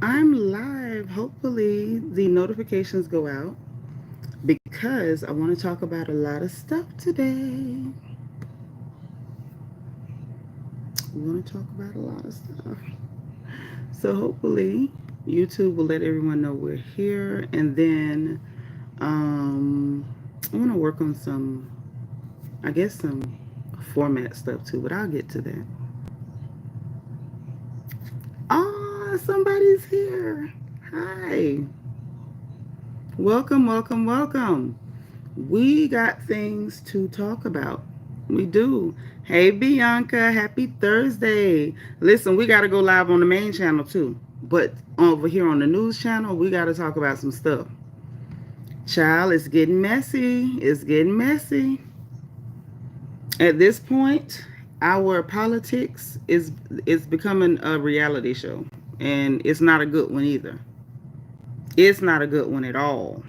I'm live. Hopefully, the notifications go out because I want to talk about a lot of stuff today. We want to talk about a lot of stuff. So, hopefully, YouTube will let everyone know we're here. And then I want to work on some format stuff too, but I'll get to that. Ah, somebody's here. Hi. Welcome, welcome, welcome. We got things to talk about. We do. Hey, Bianca, happy Thursday. Listen, we got to go live on the main channel too. But over here on the news channel, we got to talk about some stuff. Child, it's getting messy. It's getting messy. At this point, our politics is becoming a reality show. And it's not a good one either. It's not a good one at all.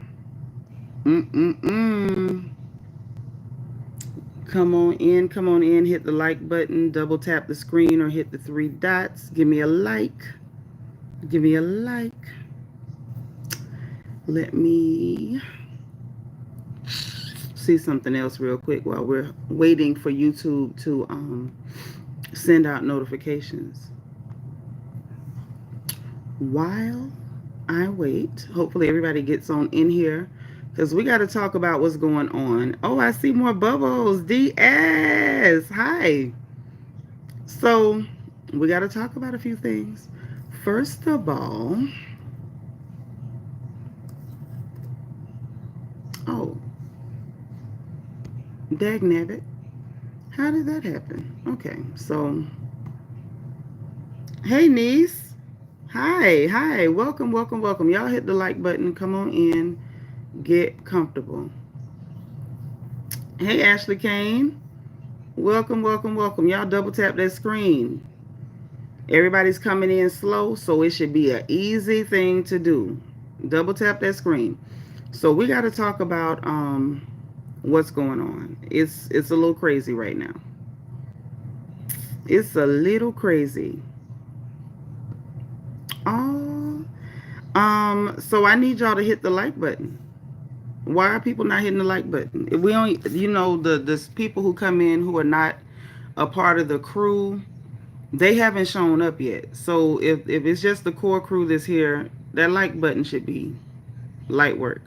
Mm-mm-mm. Come on in, hit the like button, double tap the screen or hit the three dots. Give me a like. Give me a like. Let me see something else real quick while we're waiting for YouTube to send out notifications. While I wait, hopefully everybody gets on in here because we got to talk about what's going on. Oh, I see more bubbles. DS. Hi. So, we got to talk about a few things. First of all, oh, dagnabbit. How did that happen? Okay, so, hey, niece. Hi, hi. Welcome, welcome, welcome. Y'all hit the like button. Come on in. Get comfortable. Hey, Ashley Kane. Welcome, welcome, welcome. Y'all double tap that screen. Everybody's coming in slow, so it should be an easy thing to do. Double tap that screen. So we got to talk about what's going on. It's a little crazy right now. It's a little crazy. Oh, so I need y'all to hit the like button. Why are people not hitting the like button? If we only, the people who come in who are not a part of the crew, they haven't shown up yet. So if it's just the core crew that's here, that like button should be light work.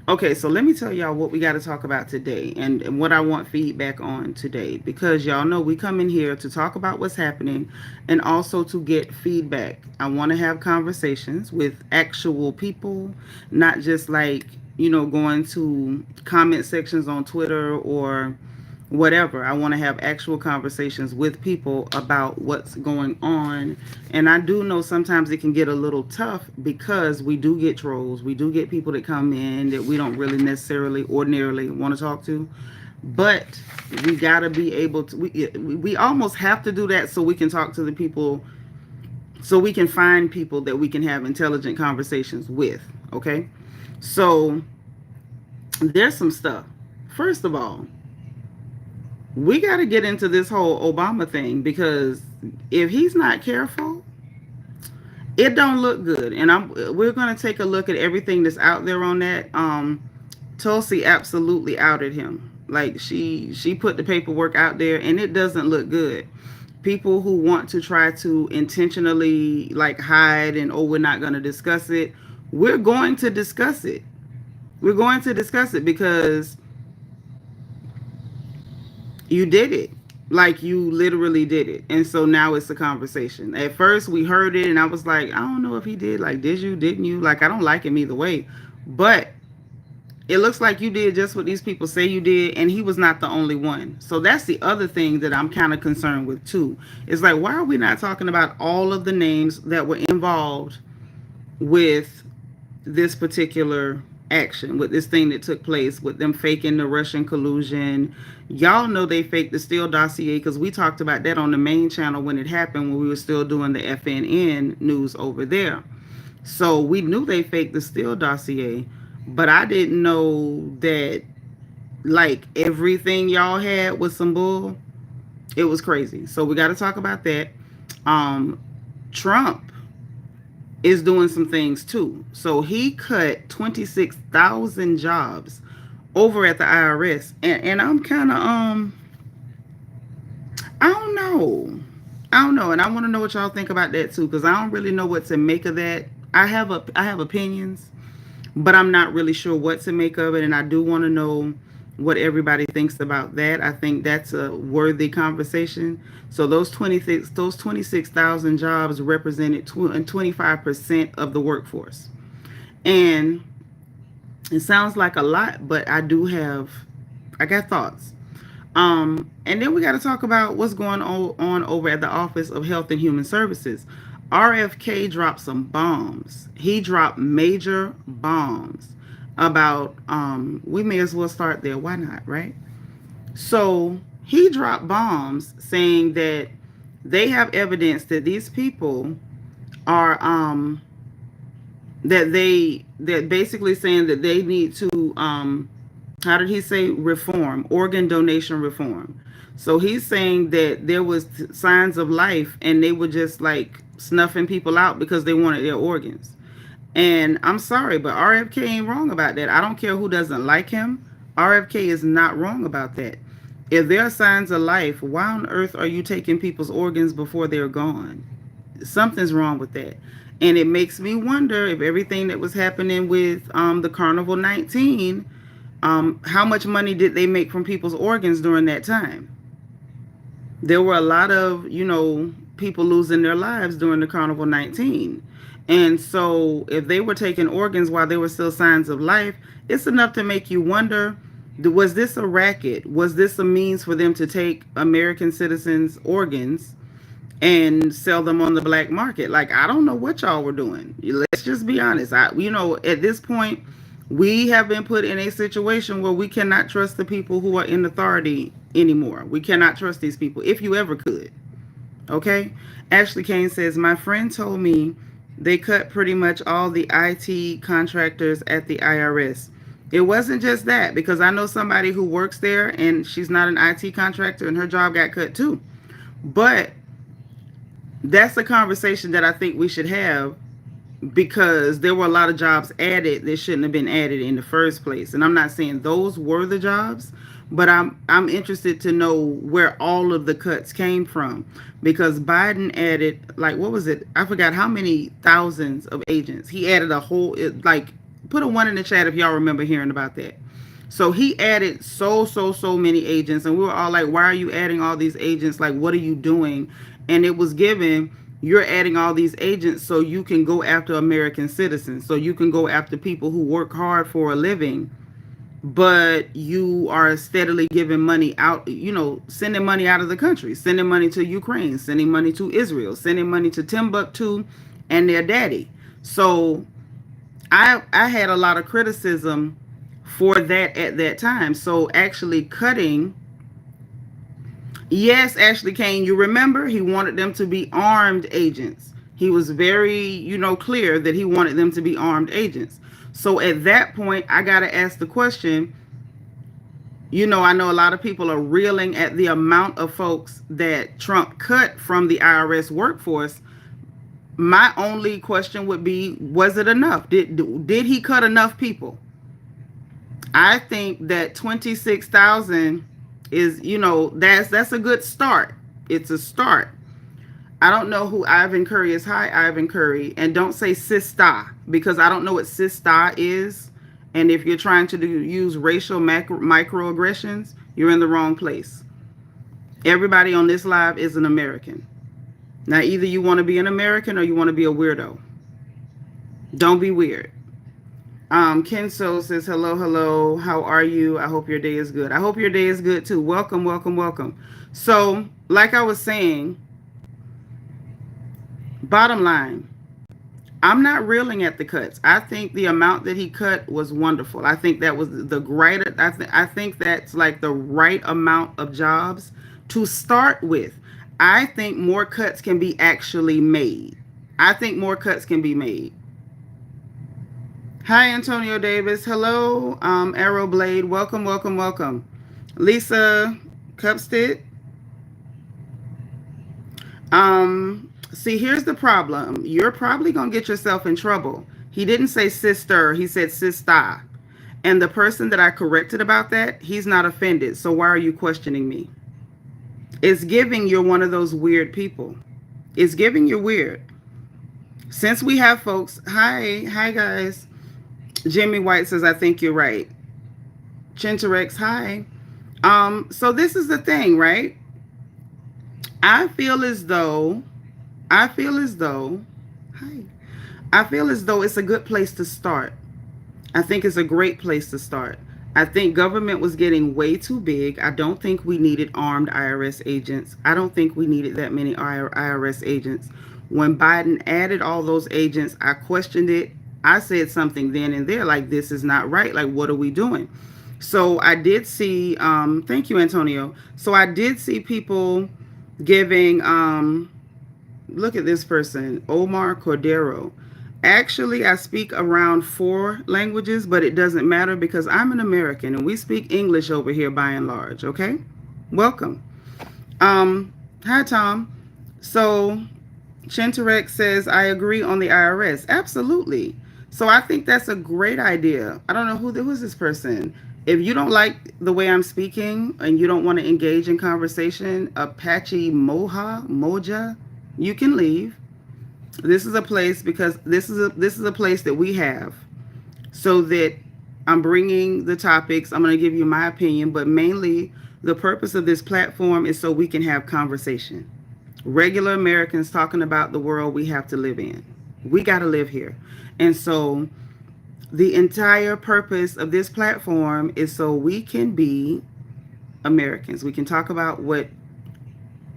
Okay, so let me tell y'all what we got to talk about today and what I want feedback on today because y'all know we come in here to talk about what's happening and also to get feedback. I want to have conversations with actual people, not just like, going to comment sections on Twitter or whatever. I want to have actual conversations with people about what's going on. And I do know sometimes it can get a little tough because we do get trolls. We do get people that come in that we don't really necessarily ordinarily want to talk to. But we got to be able to, we almost have to do that so we can talk to the people, so we can find people that we can have intelligent conversations with. Okay. So there's some stuff. First of all, we got to get into this whole Obama thing because if he's not careful, it don't look good. And we're going to take a look at everything that's out there on that. Tulsi absolutely outed him. Like she put the paperwork out there and it doesn't look good. People who want to try to intentionally like hide and we're not going to discuss it. We're going to discuss it. We're going to discuss it because you did it. Like you literally did it. And so now it's a conversation. At first we heard it and I was like, I don't know if he did. Like, did you? Didn't you? Like, I don't like him either way. But it looks like you did just what these people say you did, and he was not the only one. So that's the other thing that I'm kind of concerned with too. It's like, why are we not talking about all of the names that were involved with this particular action, with this thing that took place, with them faking the Russian collusion? Y'all know they faked the Steele dossier because we talked about that on the main channel when it happened, when we were still doing the FNN news over there. So we knew they faked the Steele dossier, but I didn't know that like everything y'all had was some bull. It was crazy. So we got to talk about that. Um, Trump is doing some things too. So he cut 26,000 jobs over at the IRS, and I'm kind of I don't know. I don't know, and I want to know what y'all think about that too, because I don't really know what to make of that. I have opinions, but I'm not really sure what to make of it, and I do want to know what everybody thinks about that. I think that's a worthy conversation. So those 26,000 jobs represented 25% of the workforce, and it sounds like a lot, but I got thoughts. And then we got to talk about what's going on over at the Office of Health and Human Services. RFK dropped some bombs. He dropped major bombs about, we may as well start there. Why not, right? So he dropped bombs saying that they have evidence that these people are, that basically saying that they need to, how did he say, reform, organ donation reform. So he's saying that there was signs of life and they were just like snuffing people out because they wanted their organs. And I'm sorry, but RFK ain't wrong about that. I don't care who doesn't like him. RFK is not wrong about that. If there are signs of life, why on earth are you taking people's organs before they're gone? Something's wrong with that. And it makes me wonder if everything that was happening with the Carnival 19, how much money did they make from people's organs during that time? There were a lot of, people losing their lives during the Carnival 19. And so if they were taking organs while there were still signs of life, it's enough to make you wonder, was this a racket? Was this a means for them to take American citizens' organs and sell them on the black market? Like, I don't know what y'all were doing. Let's just be honest. At this point, we have been put in a situation where we cannot trust the people who are in authority anymore. We cannot trust these people, if you ever could. Okay? Ashley Kane says, my friend told me they cut pretty much all the IT contractors at the IRS. It wasn't just that, because I know somebody who works there and she's not an IT contractor and her job got cut too. But that's a conversation that I think we should have, because there were a lot of jobs added that shouldn't have been added in the first place. And I'm not saying those were the jobs, but I'm interested to know where all of the cuts came from, because Biden added, like, what was it? I forgot how many thousands of agents. He added a whole, put a 1 in the chat if y'all remember hearing about that. So he added so many agents, and we were all like, why are you adding all these agents? Like, what are you doing? And it was given, you're adding all these agents so you can go after American citizens, so you can go after people who work hard for a living, but you are steadily giving money out, sending money out of the country, sending money to Ukraine, sending money to Israel, sending money to Timbuktu and their daddy. So I had a lot of criticism for that at that time. So actually cutting, yes, Ashley Kane, you remember he wanted them to be armed agents. He was very, clear that he wanted them to be armed agents. So at that point, I got to ask the question, I know a lot of people are reeling at the amount of folks that Trump cut from the IRS workforce. My only question would be, was it enough? Did he cut enough people? I think that 26,000 is, that's a good start. It's a start. I don't know who Ivan Curry is. Hi, Ivan Curry. And don't say sister, because I don't know what sister is. And if you're trying to use racial microaggressions, you're in the wrong place. Everybody on this live is an American. Now, either you want to be an American or you want to be a weirdo. Don't be weird. Kenso says, hello. How are you? I hope your day is good. I hope your day is good too. Welcome. So, like I was saying, bottom line, I'm not reeling at the cuts. I think the amount that he cut was wonderful. I think that was the right. I think that's like the right amount of jobs to start with. I think more cuts can be actually made. Hi, Antonio Davis. Hello, Arrow Blade. Welcome. Lisa Cupstead. See, here's the problem. You're probably going to get yourself in trouble. He didn't say sister, he said sister. And the person that I corrected about that, he's not offended. So why are you questioning me? It's giving you're one of those weird people. It's giving you're weird. Since we have folks, hi guys. Jimmy White says, I think you're right. Chinterex, hi. So this is the thing, right? I feel as though, I feel as though, hi. I feel as though it's a good place to start. I think it's a great place to start. I think government was getting way too big. I don't think we needed armed IRS agents. I don't think we needed that many IRS agents. When Biden added all those agents, I questioned it. I said something then and there like, this is not right. Like, what are we doing? So I did see, thank you, Antonio. So I did see people giving, look at this person, Omar Cordero. Actually, I speak around 4 languages, but it doesn't matter because I'm an American and we speak English over here by and large, okay? Welcome. Hi, Tom. So, Chinterex says, I agree on the IRS. Absolutely. So, I think that's a great idea. I don't know who's this person. If you don't like the way I'm speaking and you don't want to engage in conversation, Apache Moja, you can leave. This is a place because this is a place that we have so that I'm bringing the topics. I'm going to give you my opinion, but mainly the purpose of this platform is so we can have conversation. Regular Americans talking about the world we have to live in. We got to live here. And so the entire purpose of this platform is so we can be Americans. We can talk about what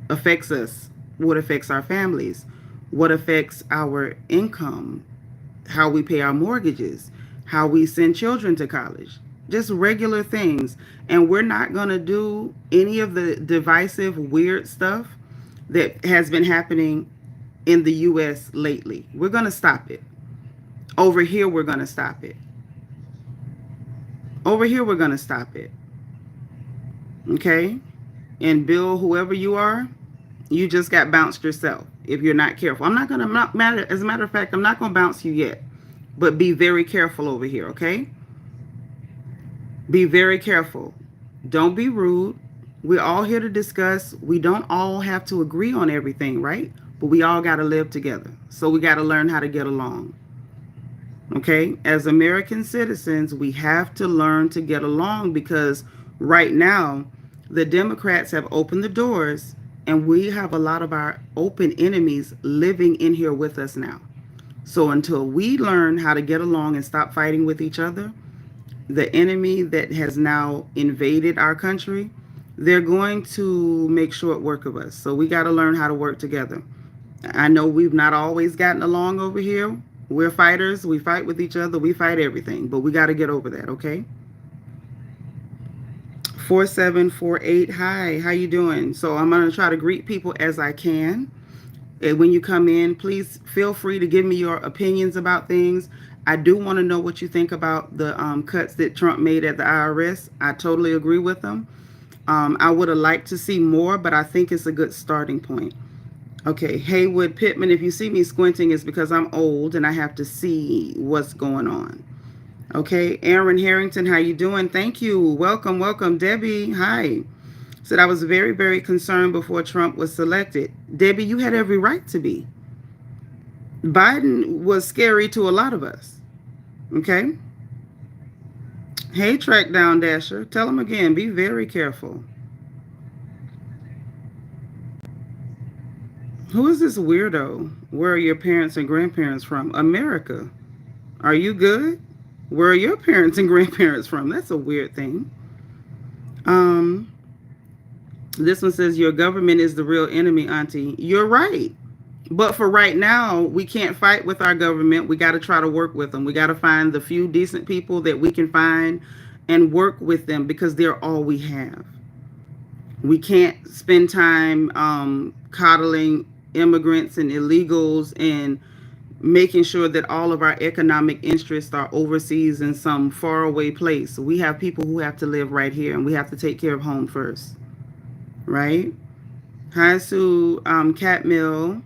affects us, what affects our families, what affects our income, how we pay our mortgages, how we send children to college, just regular things. And we're not going to do any of the divisive, weird stuff that has been happening in the U.S. lately. We're going to stop it. Over here, we're going to stop it. Over here, we're going to stop it. Okay? And Bill, whoever you are, you just got bounced yourself if you're not careful. I'm not going to matter. As a matter of fact, I'm not going to bounce you yet. But be very careful over here, okay? Be very careful. Don't be rude. We're all here to discuss. We don't all have to agree on everything, right? But we all got to live together. So we got to learn how to get along. Okay? As American citizens, we have to learn to get along because right now, the Democrats have opened the doors and we have a lot of our open enemies living in here with us now. So until we learn how to get along and stop fighting with each other, the enemy that has now invaded our country, they're going to make short work of us. So we got to learn how to work together. I know we've not always gotten along over here. We're fighters. We fight with each other. We fight everything. But we got to get over that, okay? 4748, hi, how you doing? So I'm going to try to greet people as I can. And when you come in, please feel free to give me your opinions about things. I do want to know what you think about the cuts that Trump made at the IRS. I totally agree with them. I would have liked to see more, but I think it's a good starting point. Okay, Haywood Pittman, if you see me squinting, it's because I'm old and I have to see what's going on. Okay, Aaron Harrington, how you doing? Thank you. Welcome, welcome. Debbie, hi. Said I was very, very concerned before Trump was selected. Debbie, you had every right to be. Biden was scary to a lot of us. Okay? Hey, Track Down Dasher, tell them again, be very careful. Who is this weirdo? Where are your parents and grandparents from? America. Are you good? Where are your parents and grandparents from? That's a weird thing. This one says, your government is the real enemy, Auntie. You're right. But for right now, we can't fight with our government. We got to try to work with them. We got to find the few decent people that we can find and work with them because they're all we have. We can't spend time coddling immigrants and illegals and making sure that all of our economic interests are overseas in some faraway place. We have people who have to live right here, and we have to take care of home first, right? Hi, Sue Catmill.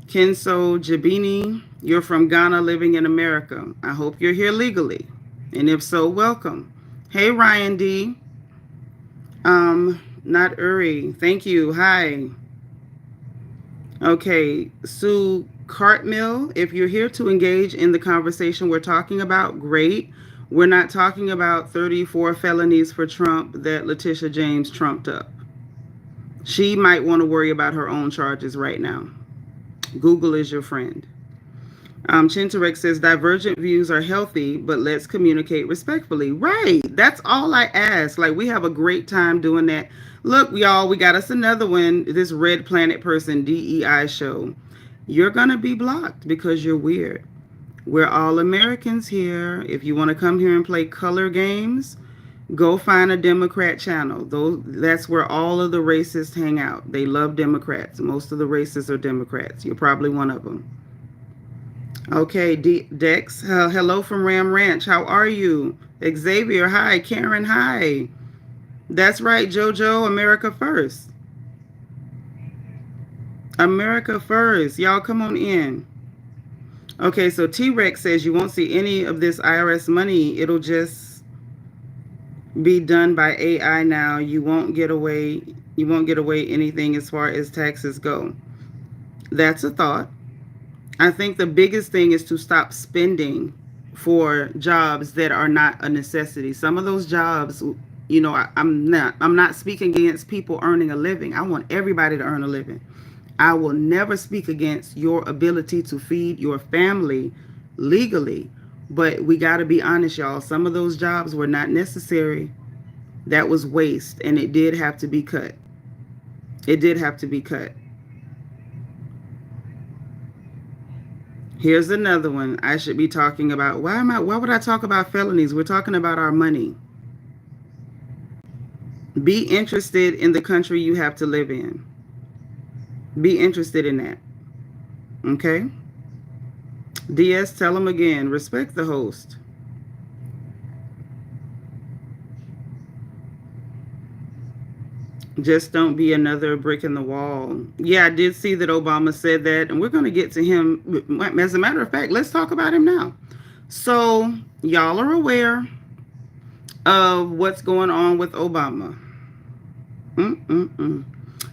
Kenso Jabini, you're from Ghana living in America. I hope you're here legally. And if so, welcome. Hey, Ryan D. Not Uri. Thank you. Hi. Okay, Sue Cartmill, if you're here to engage in the conversation we're talking about, great. We're not talking about 34 felonies for Trump that Letitia James trumped up. She might want to worry about her own charges right now. Google is your friend. Chintarek says divergent views are healthy, but let's communicate respectfully. Right. That's all I ask. Like, we have a great time doing that. Look, y'all, we got us another one. This Red Planet Person DEI show. You're going to be blocked because you're weird. We're all Americans here. If you want to come here and play color games, go find a Democrat channel. That's where all of the racists hang out. They love Democrats. Most of the racists are Democrats. You're probably one of them. Okay, Dex, hello from Ram Ranch. How are you? Xavier, hi. Karen, hi. That's right, JoJo, America first. America first. Y'all come on in. Okay, so T-Rex says you won't see any of this IRS money. It'll just be done by AI now. You won't get away anything as far as taxes go. That's a thought. I think the biggest thing is to stop spending for jobs that are not a necessity. Some of those jobs, I'm not speaking against people earning a living. I want everybody to earn a living. I will never speak against your ability to feed your family legally, but we got to be honest, y'all. Some of those jobs were not necessary. That was waste, and it did have to be cut. It did have to be cut. Here's another one I should be talking about. Why would I talk about felonies? We're talking about our money. Be interested in the country you have to live in. Be interested in that. Okay? DS, tell them again. Respect the host. Just don't be another brick in the wall. Yeah, I did see that Obama said that, and we're going to get to him. As a matter of fact, let's talk about him now. So, y'all are aware of what's going on with Obama.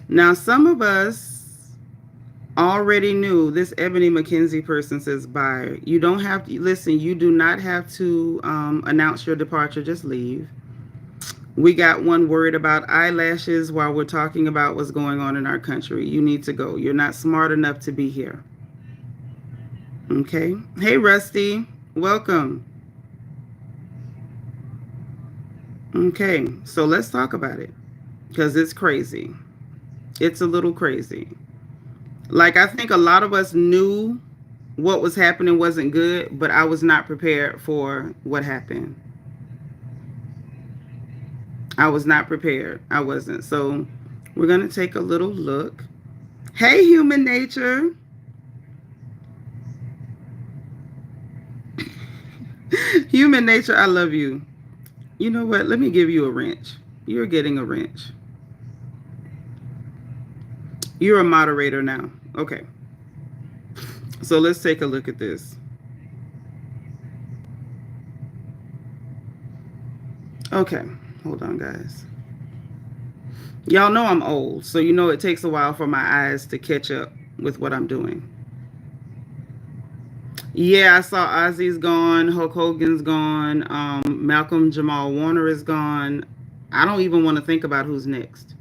Now, some of us already knew. This Ebony McKenzie person says, bye. You don't have to, listen, you do not have to announce your departure. Just leave. We got one worried about eyelashes while we're talking about what's going on in our country. You need to go. You're not smart enough to be here. Okay. Hey, Rusty. Welcome. Okay. So let's talk about it because it's crazy. It's a little crazy. Like, I think a lot of us knew what was happening wasn't good, but I was not prepared for what happened. I was not prepared. I wasn't. So we're going to take a little look. Hey, human nature. Human nature, I love you. You know what? Let me give you a wrench. You're getting a wrench. You're a moderator now. Okay. So let's take a look at this. Okay. Hold on, guys. Y'all know I'm old, so you know it takes a while for my eyes to catch up with what I'm doing. Yeah, I saw Ozzy's gone, Hulk Hogan's gone, Malcolm Jamal Warner is gone. I don't even want to think about who's next.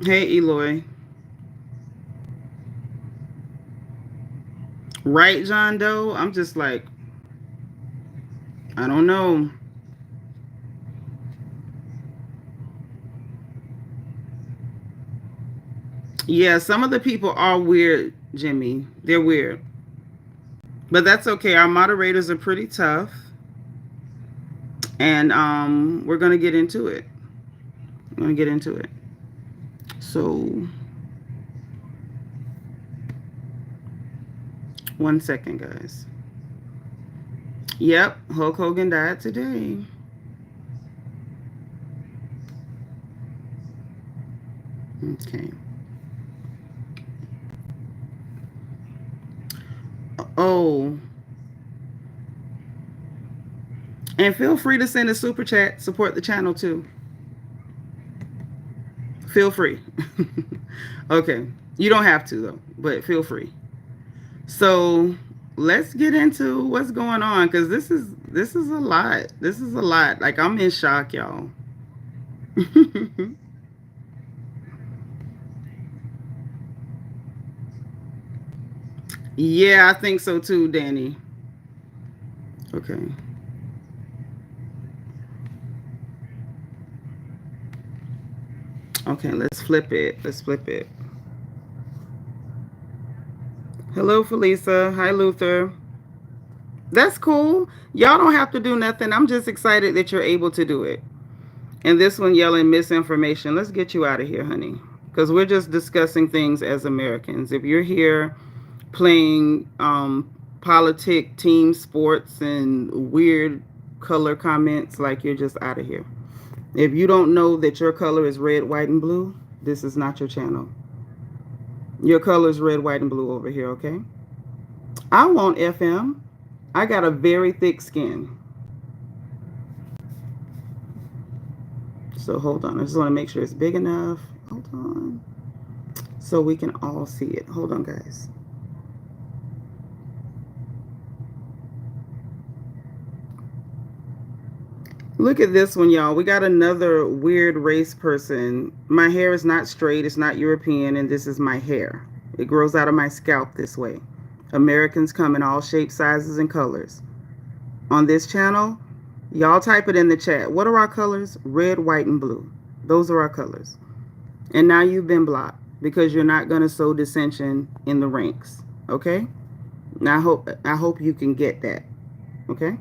Hey, Eloy. Right, John Doe? I'm just like, I don't know. Yeah, some of the people are weird, Jimmy. They're weird. But that's okay. Our moderators are pretty tough. And we're going to get into it. I'm going to get into it. So, 1 second, guys. Yep, Hulk Hogan died today. Oh, and feel free to send a super chat. Support the channel too. Feel free. Okay. You don't have to though, but feel free. So let's get into what's going on because this is a lot. This is a lot. Like I'm in shock, y'all. Yeah, I think so too, Danny. Okay. Okay, let's flip it. Let's flip it. Hello, Felisa. Hi, Luther. That's cool. Y'all don't have to do nothing. I'm just excited that you're able to do it. And this one yelling misinformation. Let's get you out of here, honey. Because we're just discussing things as Americans. If you're here playing politic, team sports, and weird color comments, like you're just out of here. If you don't know that your color is red, white, and blue, this is not your channel. Your color is red, white, and blue over here, okay? I want FM. I got a very thick skin. So hold on. I just want to make sure it's big enough. Hold on. So we can all see it. Hold on, guys. Look at this one, y'all. We got another weird race person. My hair is not straight. It's not European. And this is my hair. It grows out of my scalp this way. Americans come in all shapes, sizes, and colors. On this channel, y'all type it in the chat. What are our colors? Red, white, and blue. Those are our colors. And now you've been blocked because you're not going to sow dissension in the ranks. Okay? Now I hope you can get that. Okay?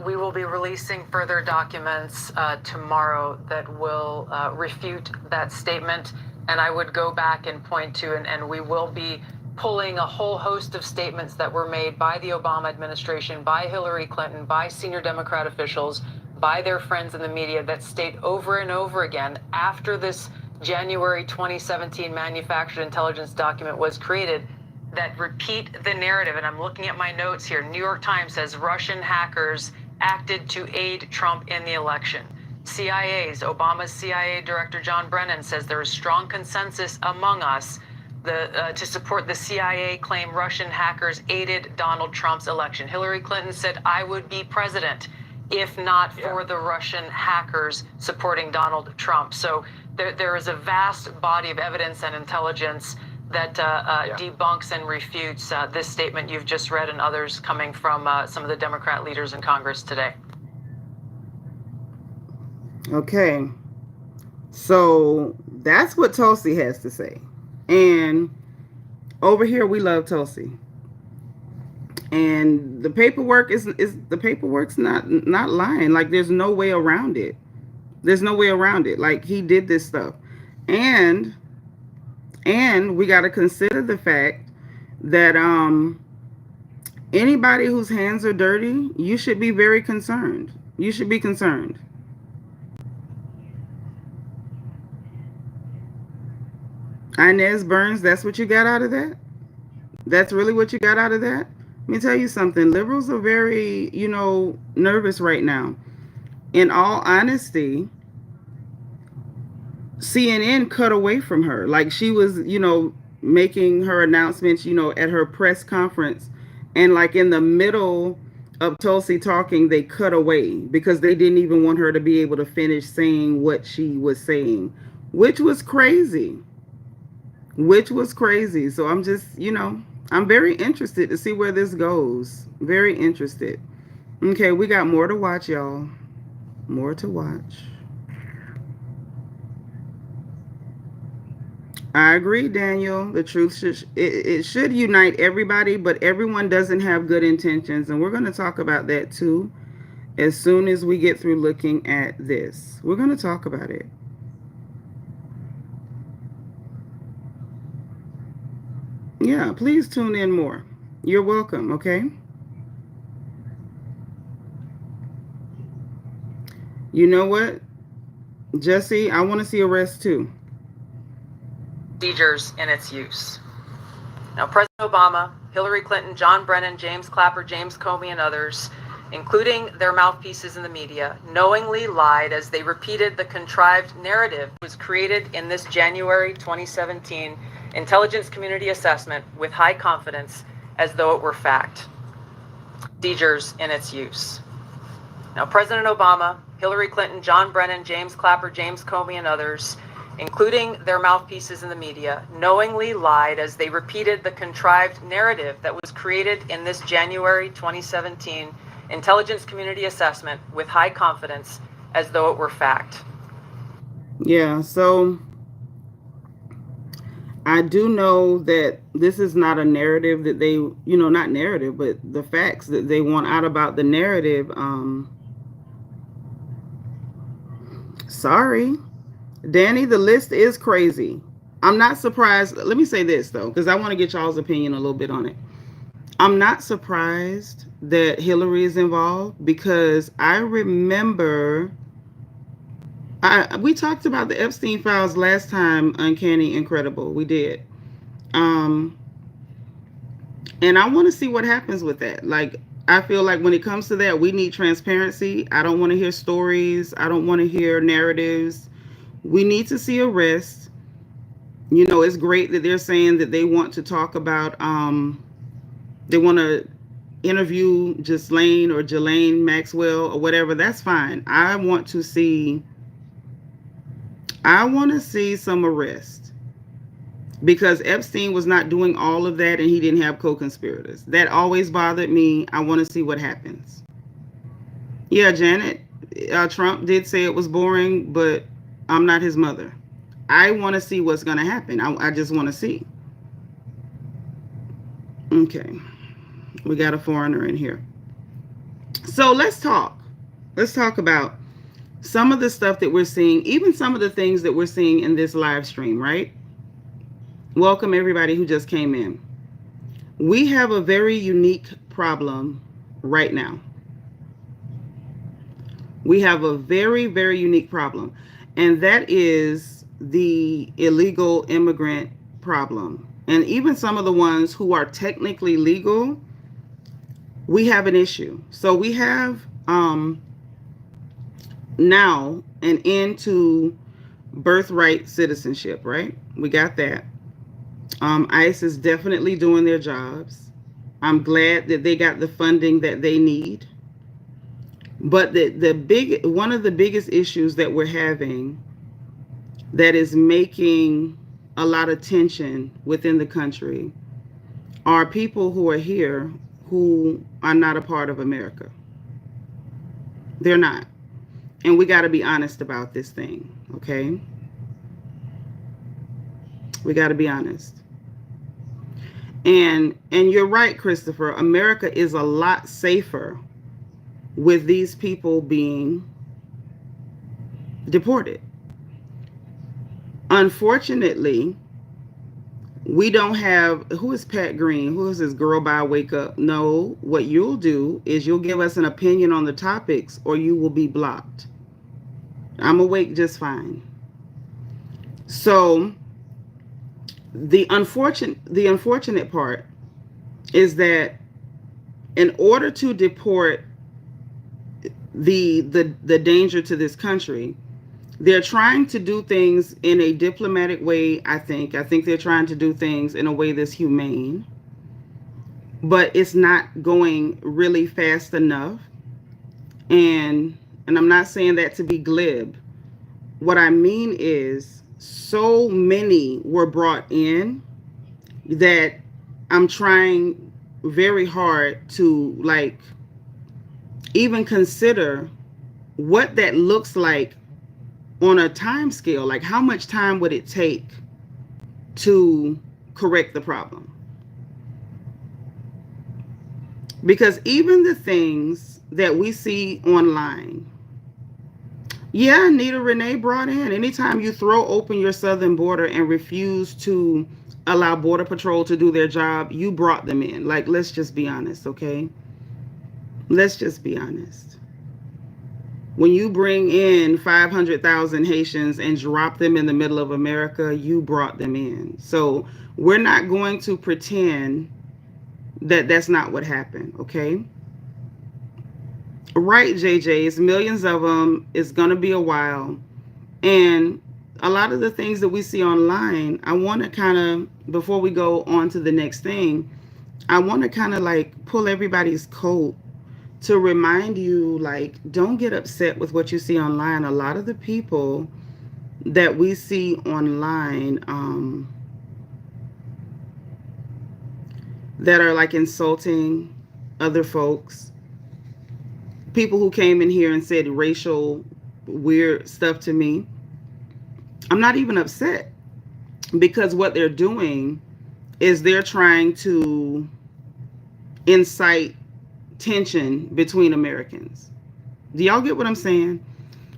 We will be releasing further documents tomorrow that will refute that statement. And I would go back and point to, and we will be pulling a whole host of statements that were made by the Obama administration, by Hillary Clinton, by senior Democrat officials, by their friends in the media that state over and over again after this January 2017 manufactured intelligence document was created, that repeat the narrative. And I'm looking at my notes here. New York Times says Russian hackers acted to aid Trump in the election. Obama's CIA Director John Brennan says there is strong consensus among us to support the CIA claim Russian hackers aided Donald Trump's election. Hillary Clinton said, I would be president if not for the Russian hackers supporting Donald Trump. So there is a vast body of evidence and intelligence that debunks and refutes this statement you've just read and others coming from some of the Democrat leaders in Congress today. Okay. So that's what Tulsi has to say. And over here we love Tulsi. And the paperwork is the paperwork's not lying. Like there's no way around it. There's no way around it. Like he did this stuff. And we got to consider the fact that anybody whose hands are dirty, you should be very concerned. You should be concerned. Inez Burns, that's what you got out of that? That's really what you got out of that? Let me tell you something. Liberals are very, nervous right now. In all honesty, CNN cut away from her. Like she was, making her announcements, at her press conference. And like in the middle of Tulsi talking, they cut away because they didn't even want her to be able to finish saying what she was saying, which was crazy. So I'm just, I'm very interested to see where this goes. Very interested. Okay, we got more to watch, y'all. More to watch. I agree, Daniel. The truth it should unite everybody, but everyone doesn't have good intentions, and we're going to talk about that too. As soon as we get through looking at this, we're going to talk about it. Yeah, please tune in more. You're welcome, okay? You know what? Jesse, I want to see arrest too. Procedures in its use. Now, President Obama, Hillary Clinton, John Brennan, James Clapper, James Comey, and others, including their mouthpieces in the media, knowingly lied as they repeated the contrived narrative that was created in this January 2017 intelligence community assessment with high confidence as though it were fact. Procedures in its use. Now, President Obama, Hillary Clinton, John Brennan, James Clapper, James Comey, and others, including their mouthpieces in the media, knowingly lied as they repeated the contrived narrative that was created in this January 2017 intelligence community assessment with high confidence as though it were fact. Yeah, so I do know that this is not a narrative that they, not narrative, but the facts that they want out about the narrative. Sorry, Danny, the list is crazy. I'm not surprised. Let me say this, though, because I want to get y'all's opinion a little bit on it. I'm not surprised that Hillary is involved because I remember we talked about the Epstein files last time, Uncanny Incredible. We did. And I want to see what happens with that. Like, I feel like when it comes to that, we need transparency. I don't want to hear stories. I don't want to hear narratives. We need to see arrests. It's great that they're saying that they want to talk about, they want to interview Ghislaine or Ghislaine Maxwell or whatever. That's fine. I want to see some arrest because Epstein was not doing all of that and he didn't have co-conspirators. That always bothered me. I want to see what happens. Yeah, Janet, Trump did say it was boring, but I'm not his mother. I want to see what's going to happen. I just want to see. Okay. We got a foreigner in here. So let's talk. Let's talk about some of the stuff that we're seeing, even some of the things that we're seeing in this live stream, right? Welcome everybody who just came in. We have a very unique problem right now. We have a very, very unique problem, and that is the illegal immigrant problem. And even some of the ones who are technically legal, we have an issue. So we have now an end to birthright citizenship, right? We got that. ICE is definitely doing their jobs. I'm glad that they got the funding that they need. But one of the biggest issues that we're having that is making a lot of tension within the country are people who are here who are not a part of America. They're not. And we got to be honest about this thing, okay? We got to be honest. And you're right, Christopher. America is a lot safer with these people being deported. Unfortunately, we don't have, who is Pat Green? Who is this girl by Wake Up? No, what you'll do is you'll give us an opinion on the topics or you will be blocked. I'm awake just fine. So the unfortunate part is that in order to deport the danger to this country, they're trying to do things in a diplomatic way. I think they're trying to do things in a way that's humane, but it's not going really fast enough. And I'm not saying that to be glib. What I mean is so many were brought in that I'm trying very hard to like even consider what that looks like on a time scale. Like how much time would it take to correct the problem? Because even the things that we see online, yeah, Nita Renee brought in, anytime you throw open your southern border and refuse to allow Border Patrol to do their job, you brought them in. Like, let's just be honest, okay? Let's just be honest. When you bring in 500,000 Haitians and drop them in the middle of America, you brought them in. So we're not going to pretend that that's not what happened, okay? Right, JJ, it's millions of them. It's going to be a while. And a lot of the things that we see online, I want to kind of, before we go on to the next thing, I want to kind of like pull everybody's coat to remind you, like, don't get upset with what you see online. A lot of the people that we see online that are like insulting other folks, people who came in here and said racial weird stuff to me, I'm not even upset, because what they're doing is they're trying to incite tension between Americans. Do y'all get what I'm saying?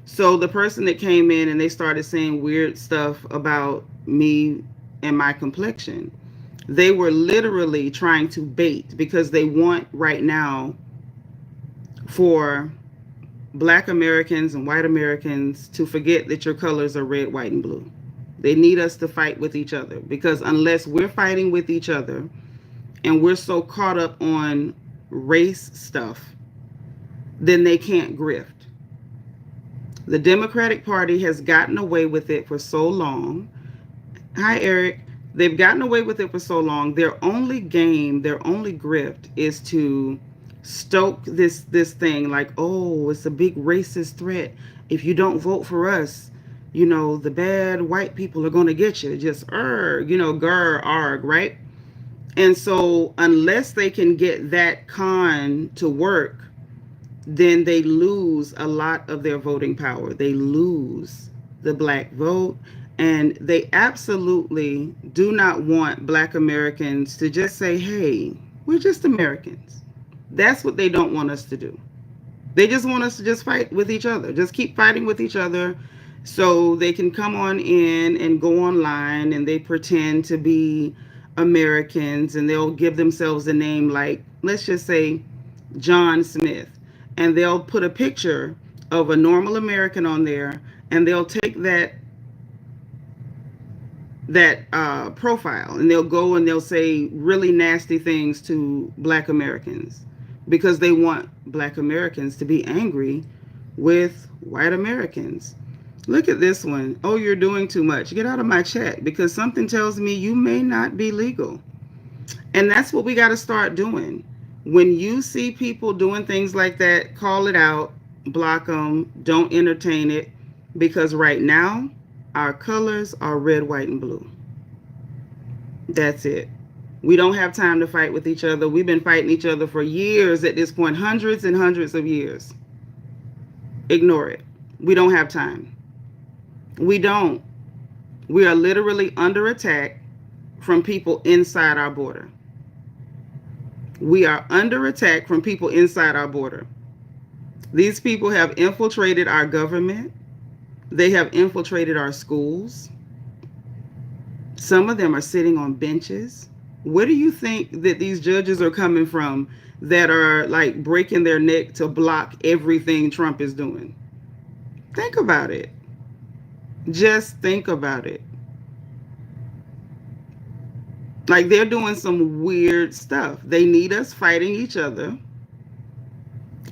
So the person that came in and they started saying weird stuff about me and my complexion, they were literally trying to bait, because they want right now for Black Americans and white Americans to forget that your colors are red, white, and blue. They need us to fight with each other, because unless we're fighting with each other and we're so caught up on race stuff, then they can't grift. The Democratic Party has gotten away with it for so long. Hi, Eric. They've gotten away with it for so long. Their only game, their only grift is to stoke this thing like, oh, it's a big racist threat. If you don't vote for us, you know, the bad white people are going to get you. Just, you know, grr, arg, right? And so unless they can get that con to work, then they lose a lot of their voting power. They lose the Black vote. And they absolutely do not want Black Americans to just say, hey, we're just Americans. That's what they don't want us to do. They just want us to just fight with each other. Just keep fighting with each other so they can come on in and go online and they pretend to be Americans, and they'll give themselves a name like, let's just say, John Smith. And they'll put a picture of a normal American on there, and they'll take that profile, and they'll go and they'll say really nasty things to Black Americans, because they want Black Americans to be angry with white Americans. Look at this one. Oh, you're doing too much. Get out of my chat, because something tells me you may not be legal. And that's what we got to start doing. When you see people doing things like that, call it out, block them, don't entertain it, because right now our colors are red, white, and blue. That's it. We don't have time to fight with each other. We've been fighting each other for years at this point, hundreds and hundreds of years. Ignore it. We don't have time. We don't. We are literally under attack from people inside our border. We are under attack from people inside our border. These people have infiltrated our government. They have infiltrated our schools. Some of them are sitting on benches. Where do you think that these judges are coming from that are like breaking their neck to block everything Trump is doing? Think about it. Just think about it. Like, they're doing some weird stuff. They need us fighting each other.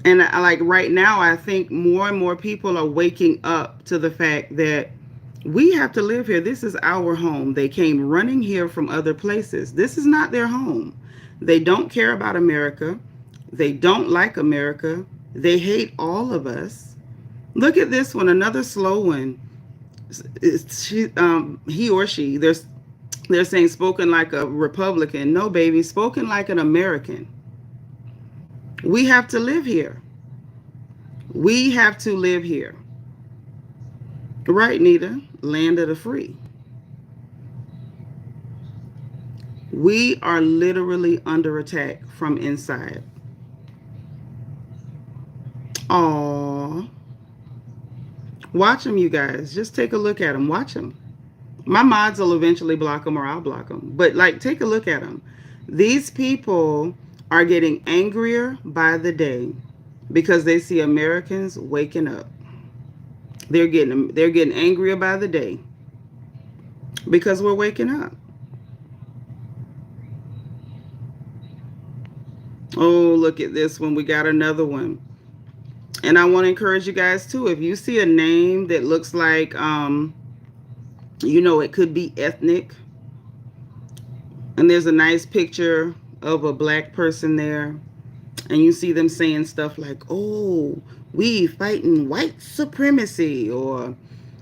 And like right now, I think more and more people are waking up to the fact that we have to live here. This is our home. They came running here from other places. This is not their home. They don't care about America. They don't like America. They hate all of us. Look at this one, another slow one. He or she, they're saying spoken like a Republican. No, baby, spoken like an American. We have to live here. We have to live here. Right, Nita? Land of the free. We are literally under attack from inside. Aww. Watch them, you guys. Just take a look at them. Watch them. My mods will eventually block them, or I'll block them. But like, take a look at them. These people are getting angrier by the day because they see Americans waking up. They're getting angrier by the day because we're waking up. Oh, look at this one. We got another one. And I want to encourage you guys too. If you see a name that looks like it could be ethnic, and there's a nice picture of a black person there, and you see them saying stuff like, "Oh, we fighting white supremacy," or,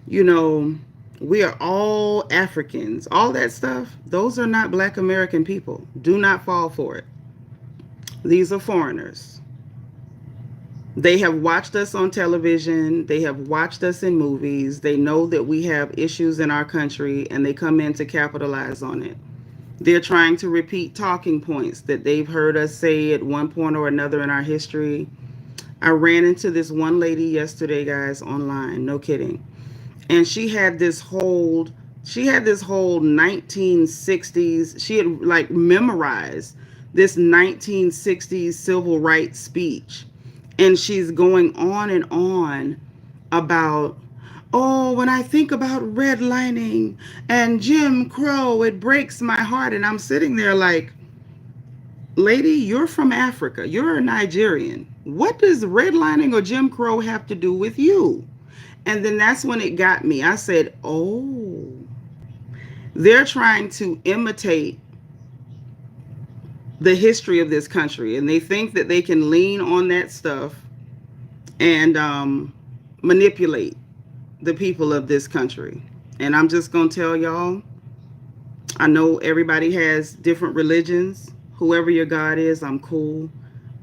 you know, "We are all Africans." All that stuff, those are not black American people. Do not fall for it. These are foreigners. They have watched us on television. They have watched us in movies. They know that we have issues in our country and they come in to capitalize on it. They're trying to repeat talking points that they've heard us say at one point or another in our history. I ran into this one lady yesterday, guys, online. No kidding. And she had this whole 1960s, she had like memorized this 1960s civil rights speech, and she's going on about, "Oh, when I think about redlining and Jim Crow, it breaks my heart." And I'm sitting there like, "Lady, you're from Africa, you're a Nigerian, what does redlining or Jim Crow have to do with you?" And then that's when it got me. I said, "Oh, they're trying to imitate the history of this country, and they think that they can lean on that stuff and manipulate the people of this country." And I'm just going to tell y'all, I know everybody has different religions. Whoever your God is, I'm cool.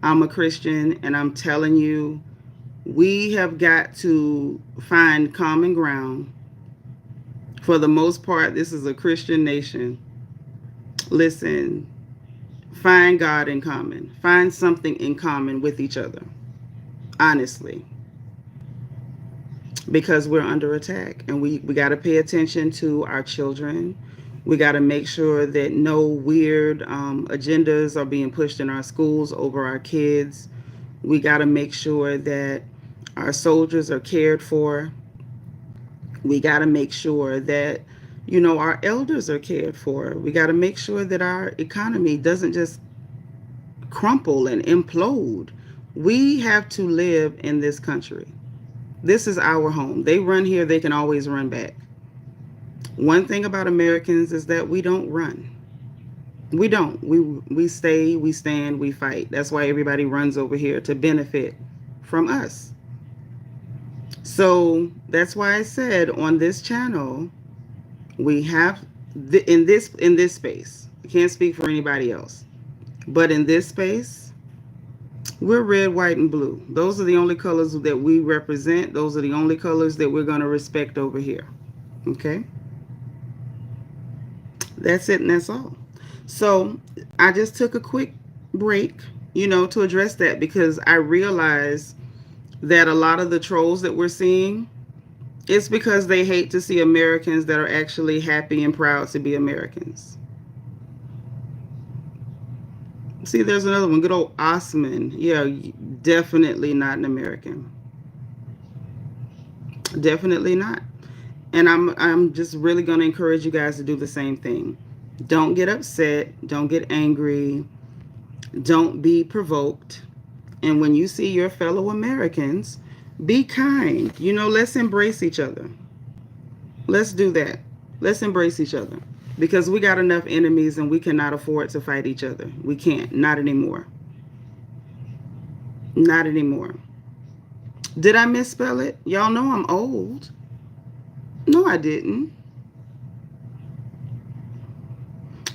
I'm a Christian, and I'm telling you, we have got to find common ground. For the most part, this is a Christian nation. Listen, find God in common. Find something in common with each other. Honestly. Because we're under attack. And we got to pay attention to our children. We got to make sure that no weird agendas are being pushed in our schools over our kids. We got to make sure that our soldiers are cared for. We got to make sure that, our elders are cared for. We got to make sure that our economy doesn't just crumple and implode. We have to live in this country. This is our home. They run here, they can always run back. One thing about Americans is that we don't run. We don't. We stay, we stand, we fight. That's why everybody runs over here, to benefit from us. So that's why I said on this channel, we have in this space. I can't speak for anybody else, but in this space, we're red, white, and blue. Those are the only colors that we represent. Those are the only colors that we're going to respect over here. Okay? That's it, and that's all. So I just took a quick break, to address that, because I realized that a lot of the trolls that we're seeing, it's because they hate to see Americans that are actually happy and proud to be Americans. See, there's another one. Good old Osman. Yeah, definitely not an American. Definitely not. And I'm just really going to encourage you guys to do the same thing. Don't get upset. Don't get angry. Don't be provoked. And when you see your fellow Americans, be kind. Let's embrace each other. Let's do that. Let's embrace each other. Because we got enough enemies and we cannot afford to fight each other. We can't. Not anymore. Not anymore. Did I misspell it? Y'all know I'm old. No, I didn't.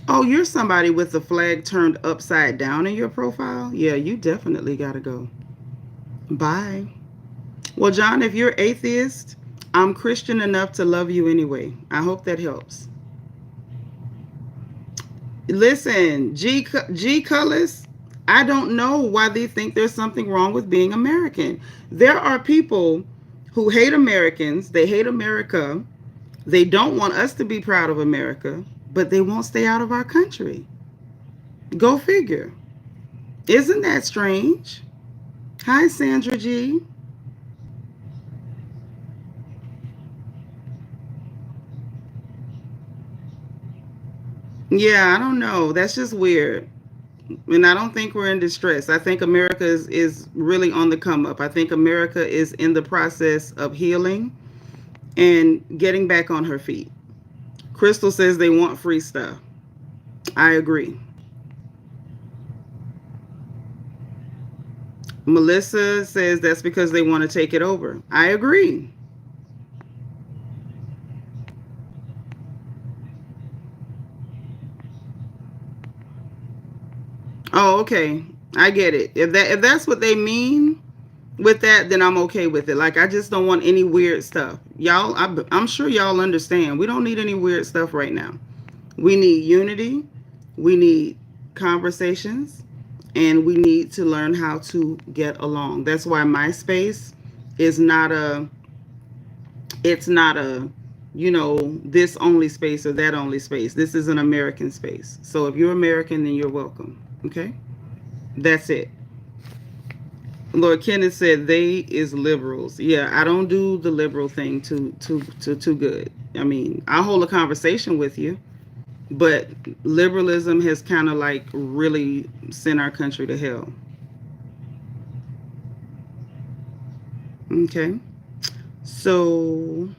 Oh, you're somebody with the flag turned upside down in your profile? Yeah, you definitely got to go. Bye. Well, John, if you're atheist, I'm Christian enough to love you anyway. I hope that helps. Listen, G Cullis, I don't know why they think there's something wrong with being American. There are people who hate Americans. They hate America. They don't want us to be proud of America, but they won't stay out of our country. Go figure. Isn't that strange? Hi, Sandra G. Yeah, I don't know. That's just weird. And I don't think we're in distress. I think America is really on the come up. I think America is in the process of healing and getting back on her feet. Crystal says they want free stuff. I agree. Melissa says that's because they want to take it over. I agree. Oh, okay. I get it. If that's what they mean with that, then I'm okay with it. Like I just don't want any weird stuff. Y'all, I'm sure y'all understand. We don't need any weird stuff right now. We need unity. We need conversations, and we need to learn how to get along. That's why my space is not a it's not a this only space or that only space. This is an American space. So if you're American, then you're welcome. Okay? That's it. Lord Kenneth said they is liberals. Yeah, I don't do the liberal thing too good. I mean, I'll hold a conversation with you, but liberalism has kind of like really sent our country to hell. Okay. So,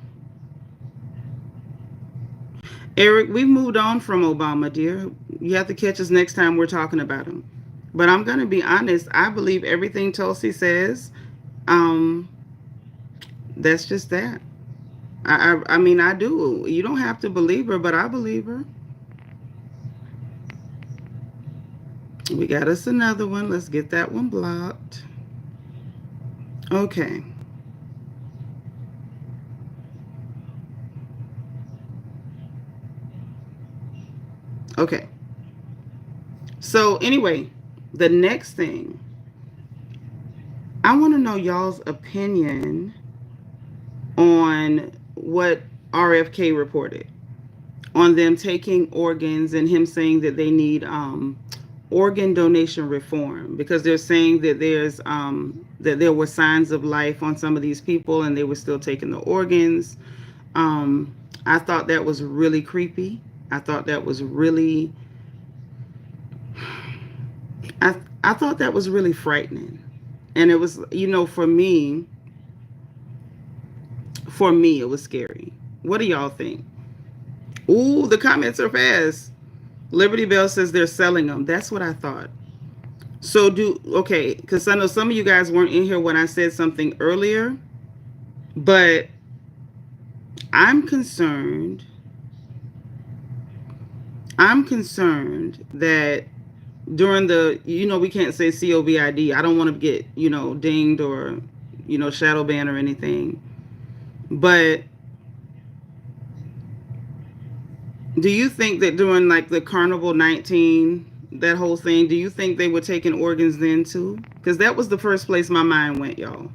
Eric, we moved on from Obama, dear. You have to catch us next time we're talking about him. But I'm going to be honest. I believe everything Tulsi says. Um, that's just that. I mean, I do. You don't have to believe her, but I believe her. We got us another one. Let's get that one blocked. Okay. Okay. So, anyway, the next thing, I want to know y'all's opinion on what RFK reported on them taking organs and him saying that they need organ donation reform because they're saying that that there were signs of life on some of these people and they were still taking the organs. I thought that was really creepy. I thought that was really I thought that was really frightening. And it was, for me it was scary. What do y'all think? Ooh, the comments are fast. Liberty Bell says they're selling them. That's what I thought. So okay, because I know some of you guys weren't in here when I said something earlier, but I'm concerned. I'm concerned that during we can't say COVID. I don't want to get, dinged or, shadow banned or anything. But do you think that during like the Carnival 19, that whole thing, do you think they were taking organs then too? Because that was the first place my mind went, y'all.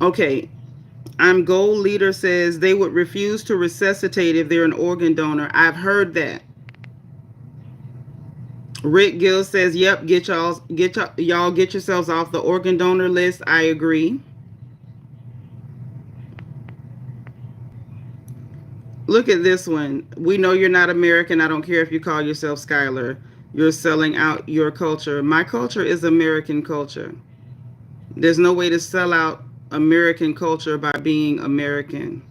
Okay. I'm Gold Leader says they would refuse to resuscitate if they're an organ donor. I've heard that. Rick Gill says, "Yep, y'all get yourselves off the organ donor list." I agree. Look at this one. We know you're not American. I don't care if you call yourself Skylar. You're selling out your culture. My culture is American culture. There's no way to sell out American culture by being American.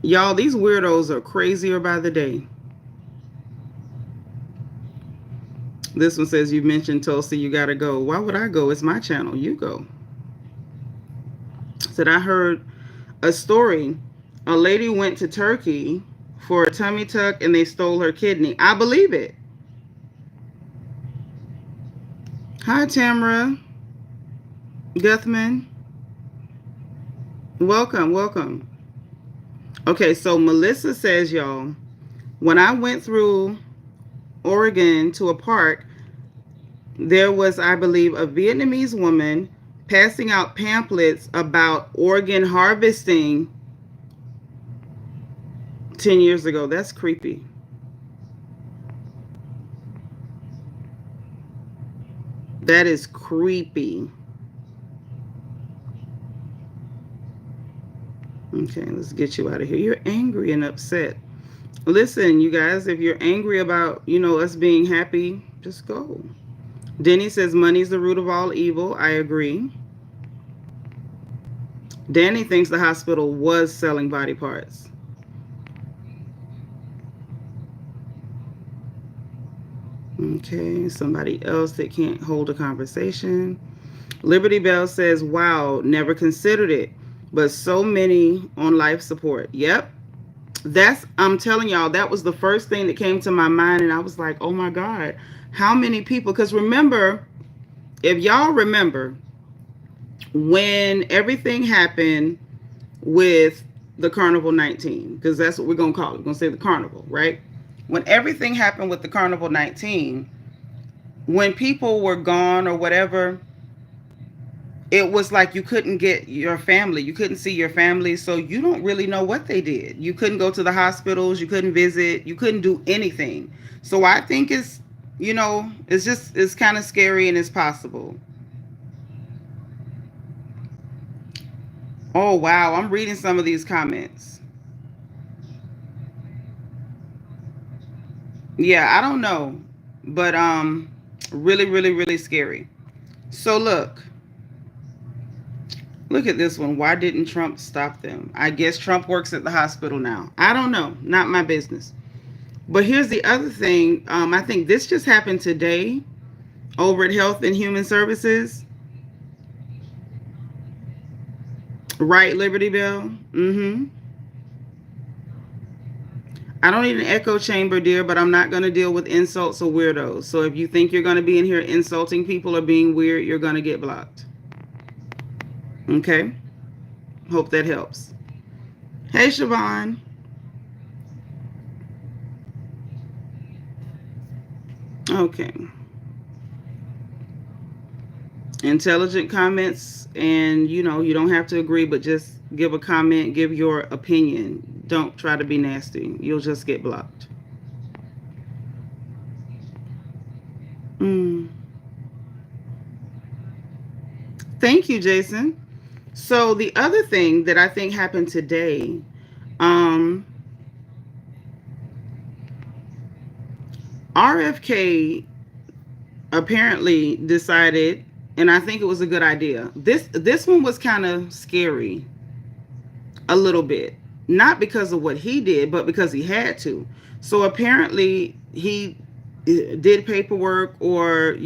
Y'all, these weirdos are crazier by the day. This one says, you mentioned Tulsi, you gotta go. Why would I go? It's my channel. You go. Said, I heard a story. A lady went to Turkey for a tummy tuck and they stole her kidney. I believe it. Hi, Tamara Guthman. Welcome, welcome. Okay, so Melissa says, y'all, when I went through Oregon to a park, there was, I believe, a Vietnamese woman passing out pamphlets about organ harvesting 10 years ago. That's creepy. That is creepy. Okay, let's get you out of here. You're angry and upset. Listen, you guys, if you're angry about, us being happy, just go. Denny says money's the root of all evil. I agree. Danny thinks the hospital was selling body parts. Okay, somebody else that can't hold a conversation. Liberty Bell says, wow, never considered it, but so many on life support. Yep. I'm telling y'all, that was the first thing that came to my mind. And I was like, oh my God, how many people? Because remember, if y'all remember, when everything happened with the Carnival 19, because that's what we're going to call it. We're going to say the Carnival, right? When everything happened with the Carnival 19, when people were gone or whatever, it was like you couldn't get your family. You couldn't see your family. So you don't really know what they did. You couldn't go to the hospitals. You couldn't visit. You couldn't do anything. So I think it's kind of scary and it's possible. Oh, wow. I'm reading some of these comments. Yeah, I don't know. But really, really, really scary. So look at this one. Why didn't Trump stop them? I guess Trump works at the hospital now. I don't know. Not my business. But here's the other thing. I think this just happened today over at Health and Human Services. Right, Liberty Bell? Mm-hmm. I don't need an echo chamber, dear, but I'm not going to deal with insults or weirdos. So if you think you're going to be in here insulting people or being weird, you're going to get blocked. Okay? Hope that helps. Hey, Siobhan. Okay. Intelligent comments, and you don't have to agree, but just give a comment, give your opinion. Don't try to be nasty. You'll just get blocked. Thank you, Jason. So the other thing that I think happened today, RFK apparently decided, and I think it was a good idea. This one was kind of scary, a little bit, not because of what he did, but because he had to. So apparently he did paperwork or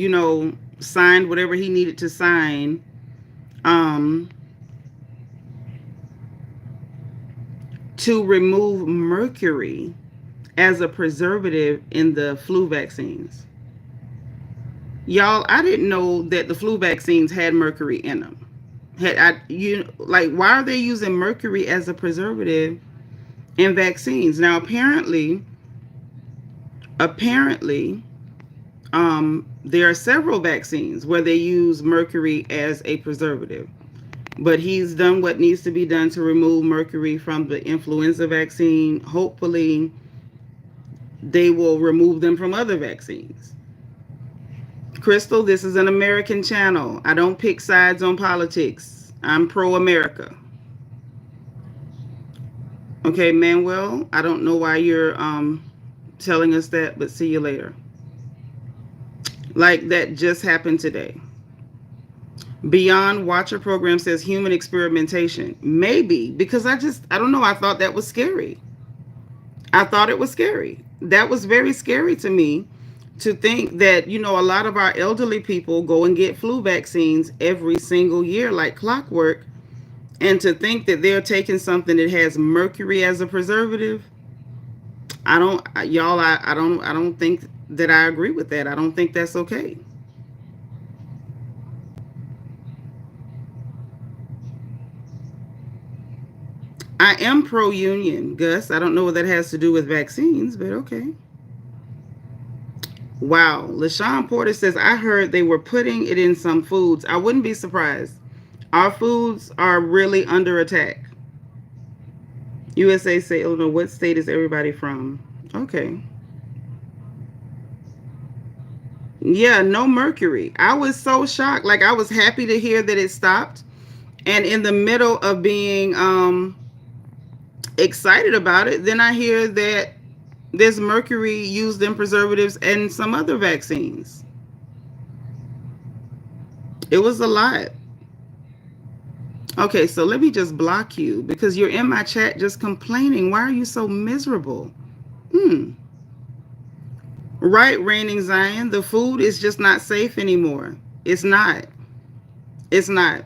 signed whatever he needed to sign, to remove mercury as a preservative in the flu vaccines. Y'all, I didn't know that the flu vaccines had mercury in them. Why are they using mercury as a preservative in vaccines? Now, apparently, there are several vaccines where they use mercury as a preservative. But he's done what needs to be done to remove mercury from the influenza vaccine. Hopefully, they will remove them from other vaccines. Crystal, this is an American channel. I don't pick sides on politics. I'm pro-America. Okay, Manuel, I don't know why you're telling us that, but see you later. Like that just happened today. Beyond Watcher program says human experimentation. Maybe, because I don't know. I thought that was scary. I thought it was scary. That was very scary to me, to think that, a lot of our elderly people go and get flu vaccines every single year like clockwork, and to think that they're taking something that has mercury as a preservative. I don't think that I agree with that. I don't think that's okay. I am pro-union, Gus. I don't know what that has to do with vaccines, but okay. Wow. LaShawn Porter says, I heard they were putting it in some foods. I wouldn't be surprised. Our foods are really under attack. USA say, oh no, what state is everybody from? Okay. Yeah, no mercury. I was so shocked. Like, I was happy to hear that it stopped. And in the middle of being excited about it. Then I hear that there's mercury used in preservatives and some other vaccines. It was a lot. Okay, so let me just block you because you're in my chat just complaining. Why are you so miserable? Hmm. Right, reigning Zion. The food is just not safe anymore. It's not. It's not.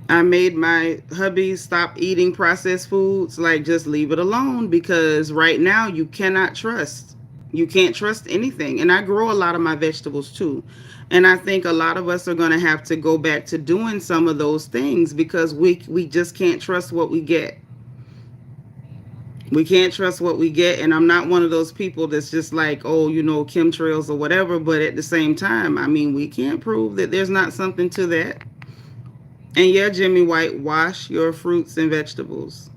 I made my hubby stop eating processed foods. Like, just leave it alone because right now you cannot trust. You can't trust anything. And I grow a lot of my vegetables too. And I think a lot of us are going to have to go back to doing some of those things because we just can't trust what we get. We can't trust what we get. And I'm not one of those people that's just like, oh, chemtrails or whatever. But at the same time, I mean, we can't prove that there's not something to that. And yeah, Jimmy White, wash your fruits and vegetables.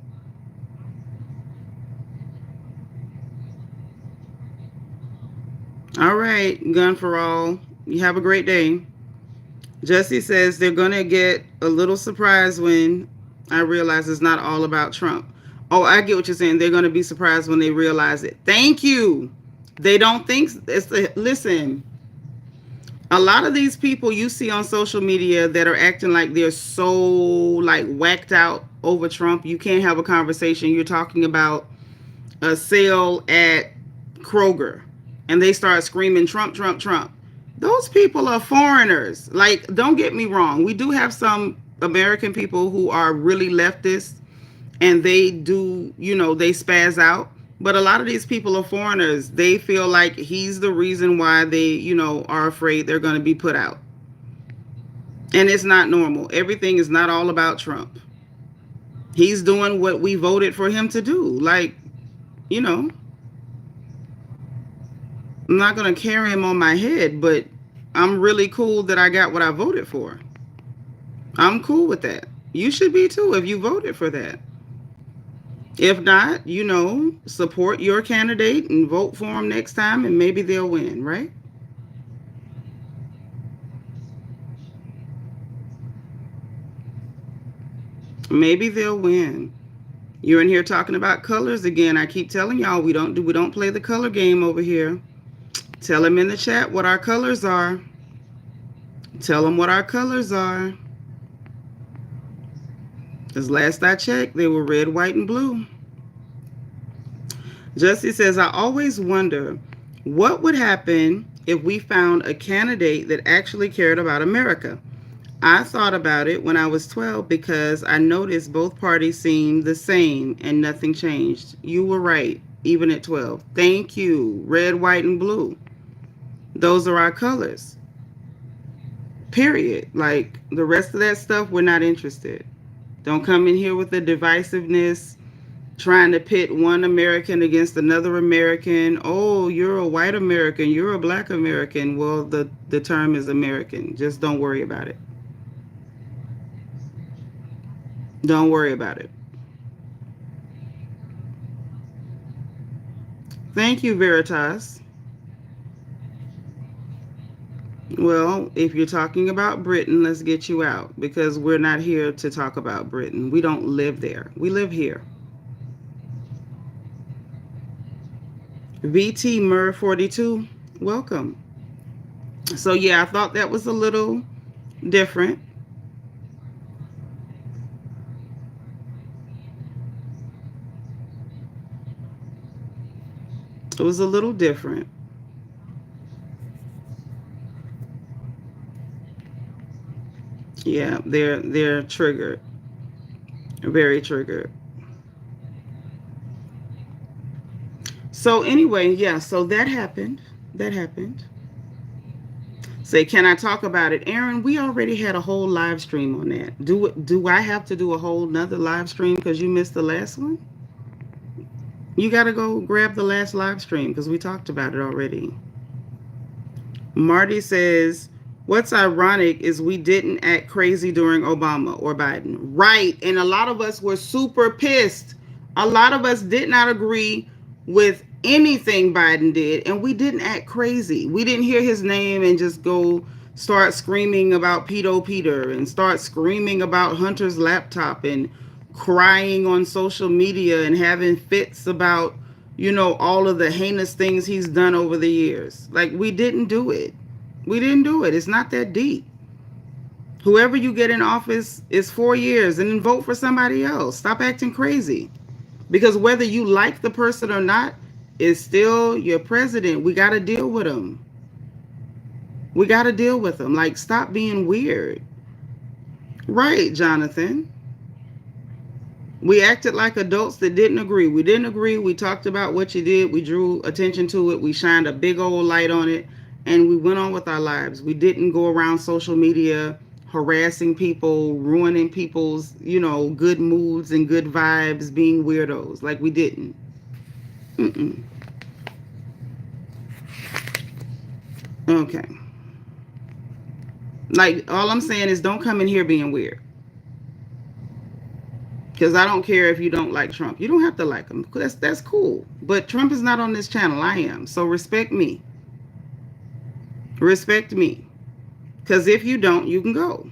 All right, gun for all. You have a great day. Jesse says they're going to get a little surprised when I realize it's not all about Trump. Oh, I get what you're saying. They're going to be surprised when they realize it. Thank you. They don't think listen. A lot of these people you see on social media that are acting like they're so like whacked out over Trump, you can't have a conversation. You're talking about a sale at Kroger and they start screaming Trump, Trump, Trump. Those people are foreigners. Like, don't get me wrong. We do have some American people who are really leftist and they do, they spaz out. But a lot of these people are foreigners. They feel like he's the reason why they, are afraid they're going to be put out. And it's not normal. Everything is not all about Trump. He's doing what we voted for him to do. Like, I'm not going to carry him on my head, but I'm really cool that I got what I voted for. I'm cool with that. You should be too if you voted for that. If not, support your candidate and vote for him next time and maybe they'll win, right? Maybe they'll win. You're in here talking about colors again. I keep telling y'all we don't play the color game over here. Tell them in the chat what our colors are. Tell them what our colors are. Because last I checked, they were red, white, and blue. Justy says, I always wonder what would happen if we found a candidate that actually cared about America. I thought about it when I was 12 because I noticed both parties seemed the same and nothing changed. You were right, even at 12. Thank you. Red, white, and blue. Those are our colors. Period. Like, the rest of that stuff, we're not interested. Don't come in here with the divisiveness, trying to pit one American against another American. Oh, you're a white American. You're a black American. Well, the term is American. Just don't worry about it. Don't worry about it. Thank you, Veritas. Well, if you're talking about Britain, let's get you out because we're not here to talk about Britain. We don't live there. We live here. VT Mur 42, welcome. So yeah, I thought that was a little different. It was a little different. Yeah, they're triggered. Very triggered. So anyway, yeah, so that happened. That happened. Say, can I talk about it? Aaron, we already had a whole live stream on that. Do I have to do a whole nother live stream because you missed the last one? You got to go grab the last live stream because we talked about it already. Marty says, what's ironic is we didn't act crazy during Obama or Biden. Right. And a lot of us were super pissed. A lot of us did not agree with anything Biden did. And we didn't act crazy. We didn't hear his name and just go start screaming about Peter and start screaming about Hunter's laptop and crying on social media and having fits about, all of the heinous things he's done over the years. Like, we didn't do it. We didn't do it. It's not that deep. Whoever you get in office is 4 years, and then vote for somebody else. Stop acting crazy. Because whether you like the person or not, is still your president. We got to deal with him. We got to deal with him. Like, stop being weird. Right, Jonathan. We acted like adults that didn't agree. We didn't agree. We talked about what you did. We drew attention to it. We shined a big old light on it. And we went on with our lives. We didn't go around social media harassing people, ruining people's, good moods and good vibes, being weirdos. Like, we didn't. Mm-mm. Okay. Like, all I'm saying is don't come in here being weird. Because I don't care if you don't like Trump. You don't have to like him. That's cool. But Trump is not on this channel. I am. So respect me. Respect me. Because if you don't, you can go.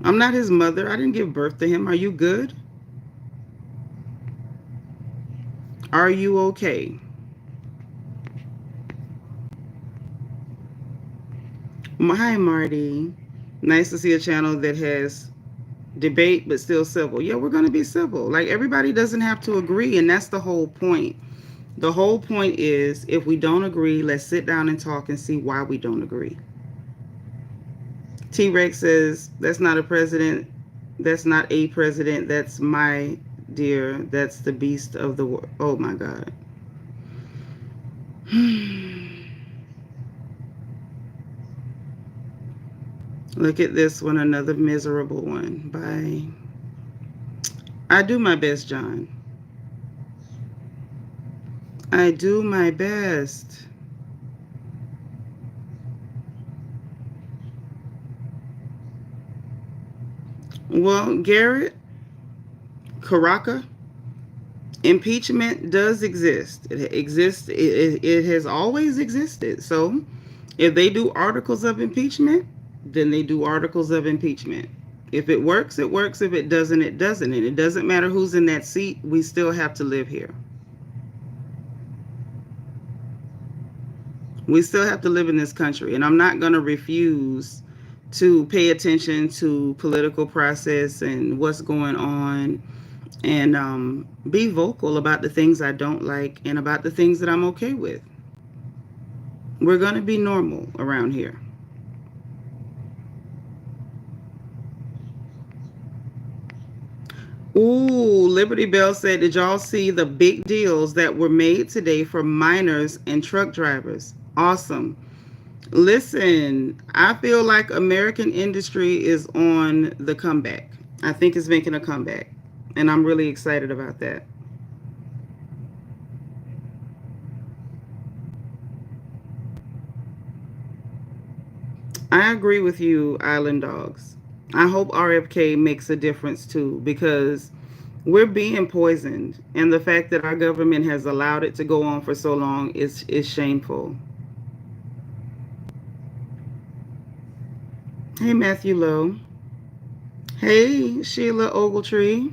I'm not his mother. I didn't give birth to him. Are you good? Are you okay? Hi, Marty. Nice to see a channel that has debate but still civil. Yeah, we're going to be civil. Like, everybody doesn't have to agree, and that's the whole point. The whole point is, if we don't agree, let's sit down and talk and see why we don't agree. T-Rex says, that's not a president. That's not a president. That's my dear. That's the beast of the world. Oh, my God. Look at this one, another miserable one. Bye. I do my best, John. I do my best. Well, Garrett, Karaka, impeachment does exist. It exists. It has always existed. So if they do articles of impeachment, then they do articles of impeachment. If it works, it works. If it doesn't, it doesn't. And it doesn't matter who's in that seat. We still have to live here. We still have to live in this country. And I'm not going to refuse to pay attention to political process and what's going on, and be vocal about the things I don't like and about the things that I'm okay with. We're going to be normal around here. Ooh, Liberty Bell said, did y'all see the big deals that were made today for miners and truck drivers? Awesome. Listen, I feel like American industry is on the comeback. I think it's making a comeback, and I'm really excited about that. I agree with you, Island Dogs. I hope RFK makes a difference too, because we're being poisoned, and the fact that our government has allowed it to go on for so long is shameful. Hey, Matthew Lowe. Hey, Sheila Ogletree.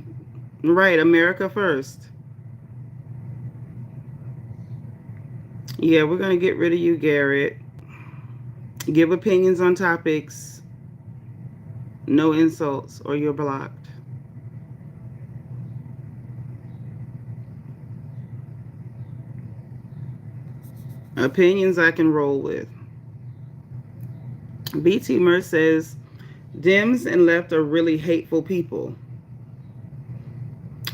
Right, America first. Yeah, we're going to get rid of you, Garrett. Give opinions on topics. No insults, or you're blocked. Opinions I can roll with. BT Mer says, Dems and left are really hateful people.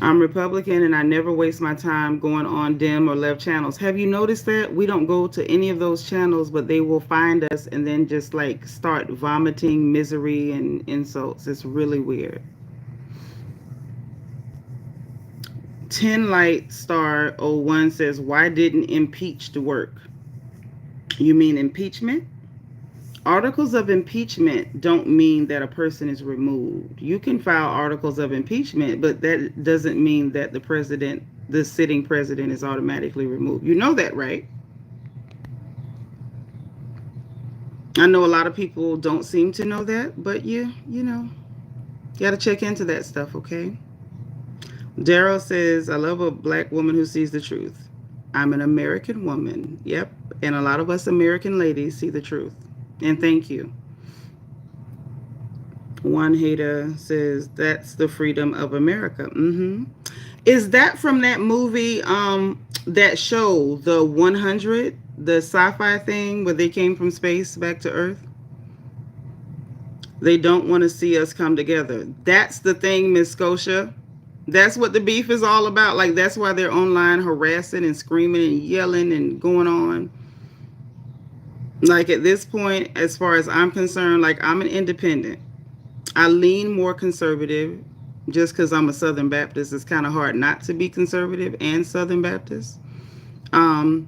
I'm Republican and I never waste my time going on Dem or left channels. Have you noticed that? We don't go to any of those channels, but they will find us and then just like start vomiting misery and insults. It's really weird. 10 Light Star 01 says, why didn't impeached work? You mean impeachment? Articles of impeachment don't mean that a person is removed. You can file articles of impeachment, but that doesn't mean that the sitting president is automatically removed. You know that, right? I know a lot of people don't seem to know that, but you know. You got to check into that stuff, okay? Daryl says, I love a black woman who sees the truth. I'm an American woman. Yep. And a lot of us American ladies see the truth. And thank you. One hater says, that's the freedom of America. Is that from that movie, that show, the 100, the sci-fi thing where they came from space back to Earth? They don't want to see us come together. That's the thing, Miss Scotia. That's what the beef is all about. Like, that's why they're online harassing and screaming and yelling and going on. Like, at this point, as far as I'm concerned, like, I'm an independent. I lean more conservative just because I'm a Southern Baptist. It's kind of hard not to be conservative and Southern Baptist. However,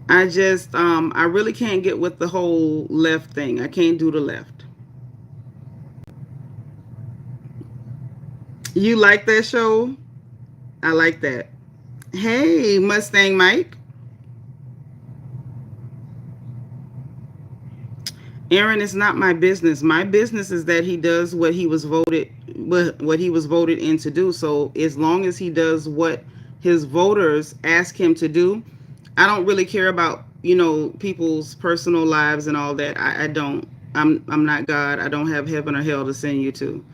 I really can't get with the whole left thing. I can't do the left. You like that show? I like that. Hey, Mustang Mike. Aaron, it's not my business. My business is that he does what he was voted in to do. So as long as he does what his voters ask him to do, I don't really care about, people's personal lives and all that. I don't. I'm not God. I don't have heaven or hell to send you to.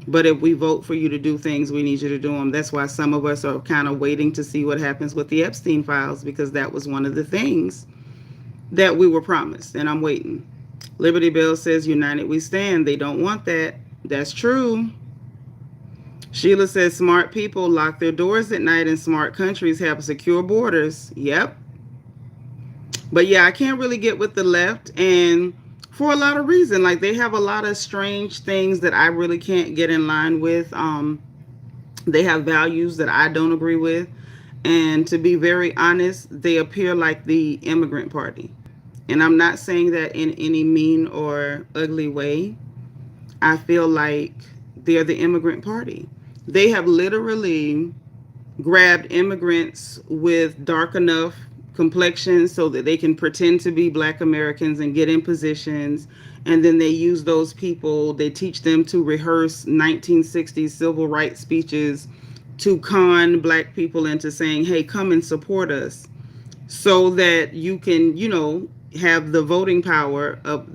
But if we vote for you to do things, we need you to do them. That's why some of us are kind of waiting to see what happens with the Epstein files, because that was one of the things that we were promised, and I'm waiting. Liberty Bell says, united we stand. They don't want that. That's true. Sheila says, smart people lock their doors at night and smart countries have secure borders. Yep. But yeah, I can't really get with the left, and for a lot of reasons. Like, they have a lot of strange things that I really can't get in line with. They have values that I don't agree with. And to be very honest, they appear like the immigrant party. And I'm not saying that in any mean or ugly way. I feel like they're the immigrant party. They have literally grabbed immigrants with dark enough complexions so that they can pretend to be black Americans and get in positions. And then they use those people, they teach them to rehearse 1960s civil rights speeches to con black people into saying, hey, come and support us, so that you can, have the voting power of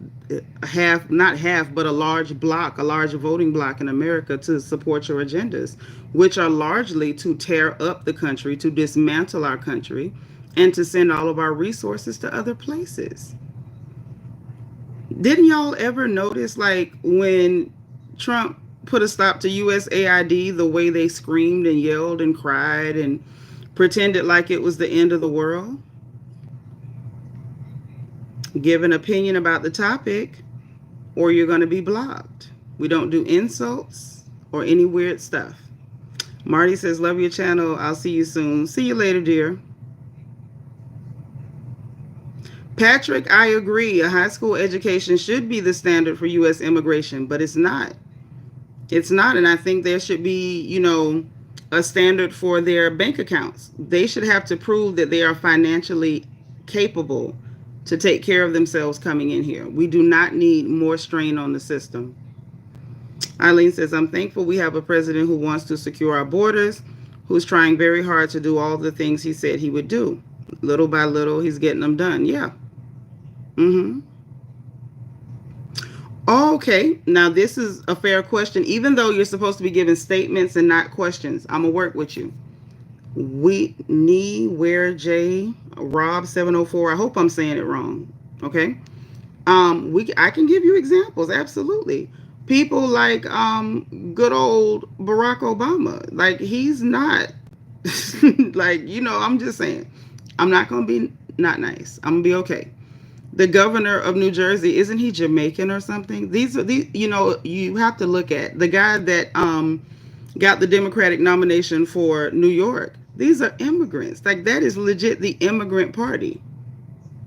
not half, but a large voting block in America to support your agendas, which are largely to tear up the country, to dismantle our country, and to send all of our resources to other places. Didn't y'all ever notice, like, when Trump put a stop to USAID, the way they screamed and yelled and cried and pretended like it was the end of the world? Give an opinion about the topic, or you're going to be blocked. We don't do insults or any weird stuff. Marty says, love your channel. I'll see you soon. See you later, dear. Patrick, I agree. A high school education should be the standard for U.S. immigration, but it's not. It's not. And I think there should be, a standard for their bank accounts. They should have to prove that they are financially capable to take care of themselves coming in here. We do not need more strain on the system. Eileen says, I'm thankful we have a president who wants to secure our borders, who's trying very hard to do all the things he said he would do. Little by little, he's getting them done. Yeah. Okay, now this is a fair question. Even though you're supposed to be giving statements and not questions, I'm going to work with you. Where J Rob 704. I hope I'm saying it wrong. Okay. I can give you examples. Absolutely. People like good old Barack Obama. Like, he's not like, I'm just saying, I'm not gonna be not nice. I'm gonna be okay. The governor of New Jersey, isn't he Jamaican or something? These you have to look at the guy that got the Democratic nomination for New York. These are immigrants. Like, that is legit the immigrant party.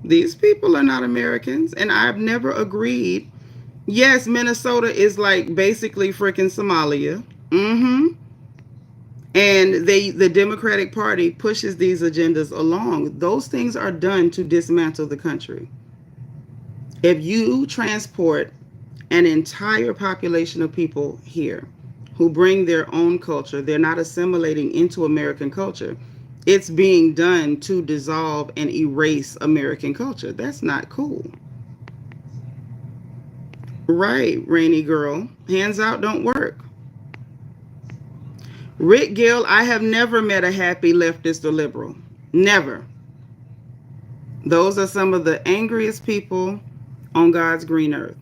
These people are not Americans, and I've never agreed. Yes, Minnesota is like basically freaking Somalia. And the Democratic Party pushes these agendas along. Those things are done to dismantle the country. If you transport an entire population of people here who bring their own culture. They're not assimilating into American culture. It's being done to dissolve and erase American culture. That's not cool. Right, Rainy Girl. Hands out don't work. Rick Gill, I have never met a happy leftist or liberal. Never. Those are some of the angriest people on God's green earth.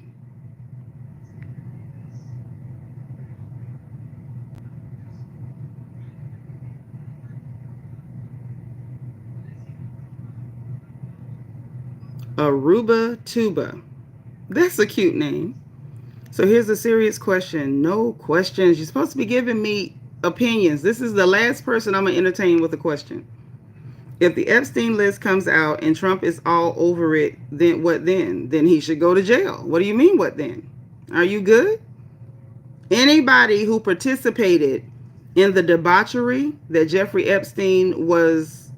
Aruba Tuba. That's a cute name. So here's a serious question. No questions. You're supposed to be giving me opinions. This is the last person I'm going to entertain with a question. If the Epstein list comes out and Trump is all over it, then what then? Then he should go to jail. What do you mean, what then? Are you good? Anybody who participated in the debauchery that Jeffrey Epstein was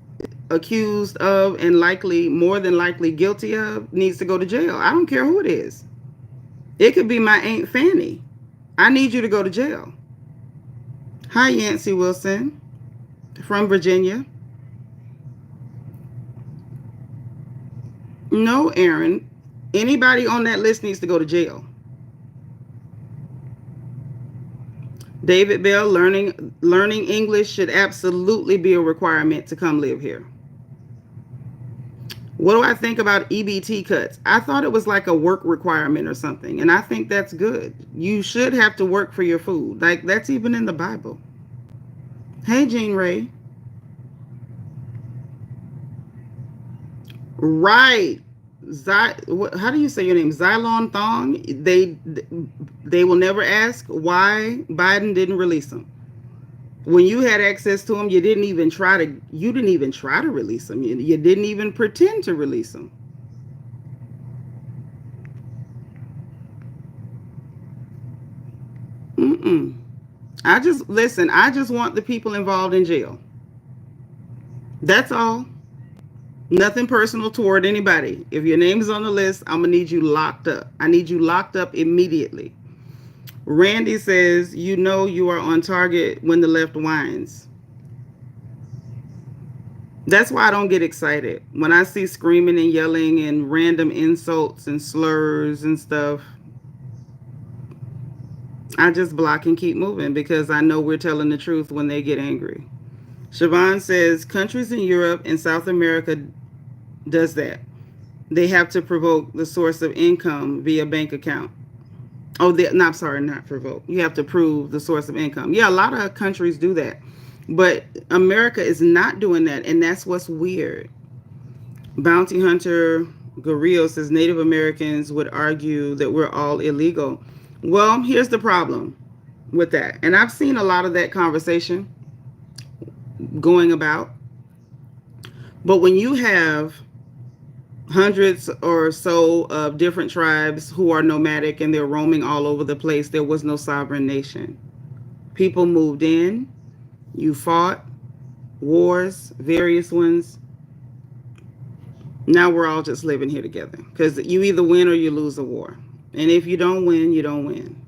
accused of and likely, more than likely guilty of, needs to go to jail. I don't care who it is. It could be my Aunt Fanny. I need you to go to jail. Hi, Yancey Wilson from Virginia. No, Aaron. Anybody on that list needs to go to jail. David Bell, learning English should absolutely be a requirement to come live here. What do I think about EBT cuts? I thought it was like a work requirement or something, and I think that's good. You should have to work for your food. Like, that's even in the Bible. Hey, Jean Ray. Right. How do you say your name? Xylon Thong. They will never ask why Biden didn't release them. When you had access to them, you didn't even try to release them. You didn't even pretend to release them. I just want the people involved in jail. That's all. Nothing personal toward anybody. If your name is on the list, I'm going to need you locked up. I need you locked up immediately. Randy says, you are on target when the left whines. That's why I don't get excited. When I see screaming and yelling and random insults and slurs and stuff, I just block and keep moving because I know we're telling the truth when they get angry. Siobhan says, countries in Europe and South America does that. They have to provoke the source of income via bank account. Oh, not provoke. You have to prove the source of income. Yeah, a lot of countries do that. But America is not doing that, and that's what's weird. Bounty Hunter Guerrillo says Native Americans would argue that we're all illegal. Well, here's the problem with that. And I've seen a lot of that conversation going about. But when you have hundreds or so of different tribes who are nomadic and they're roaming all over the place, there was no sovereign nation. People moved in, you fought, wars, various ones. Now we're all just living here together because you either win or you lose a war. And if you don't win, you don't win.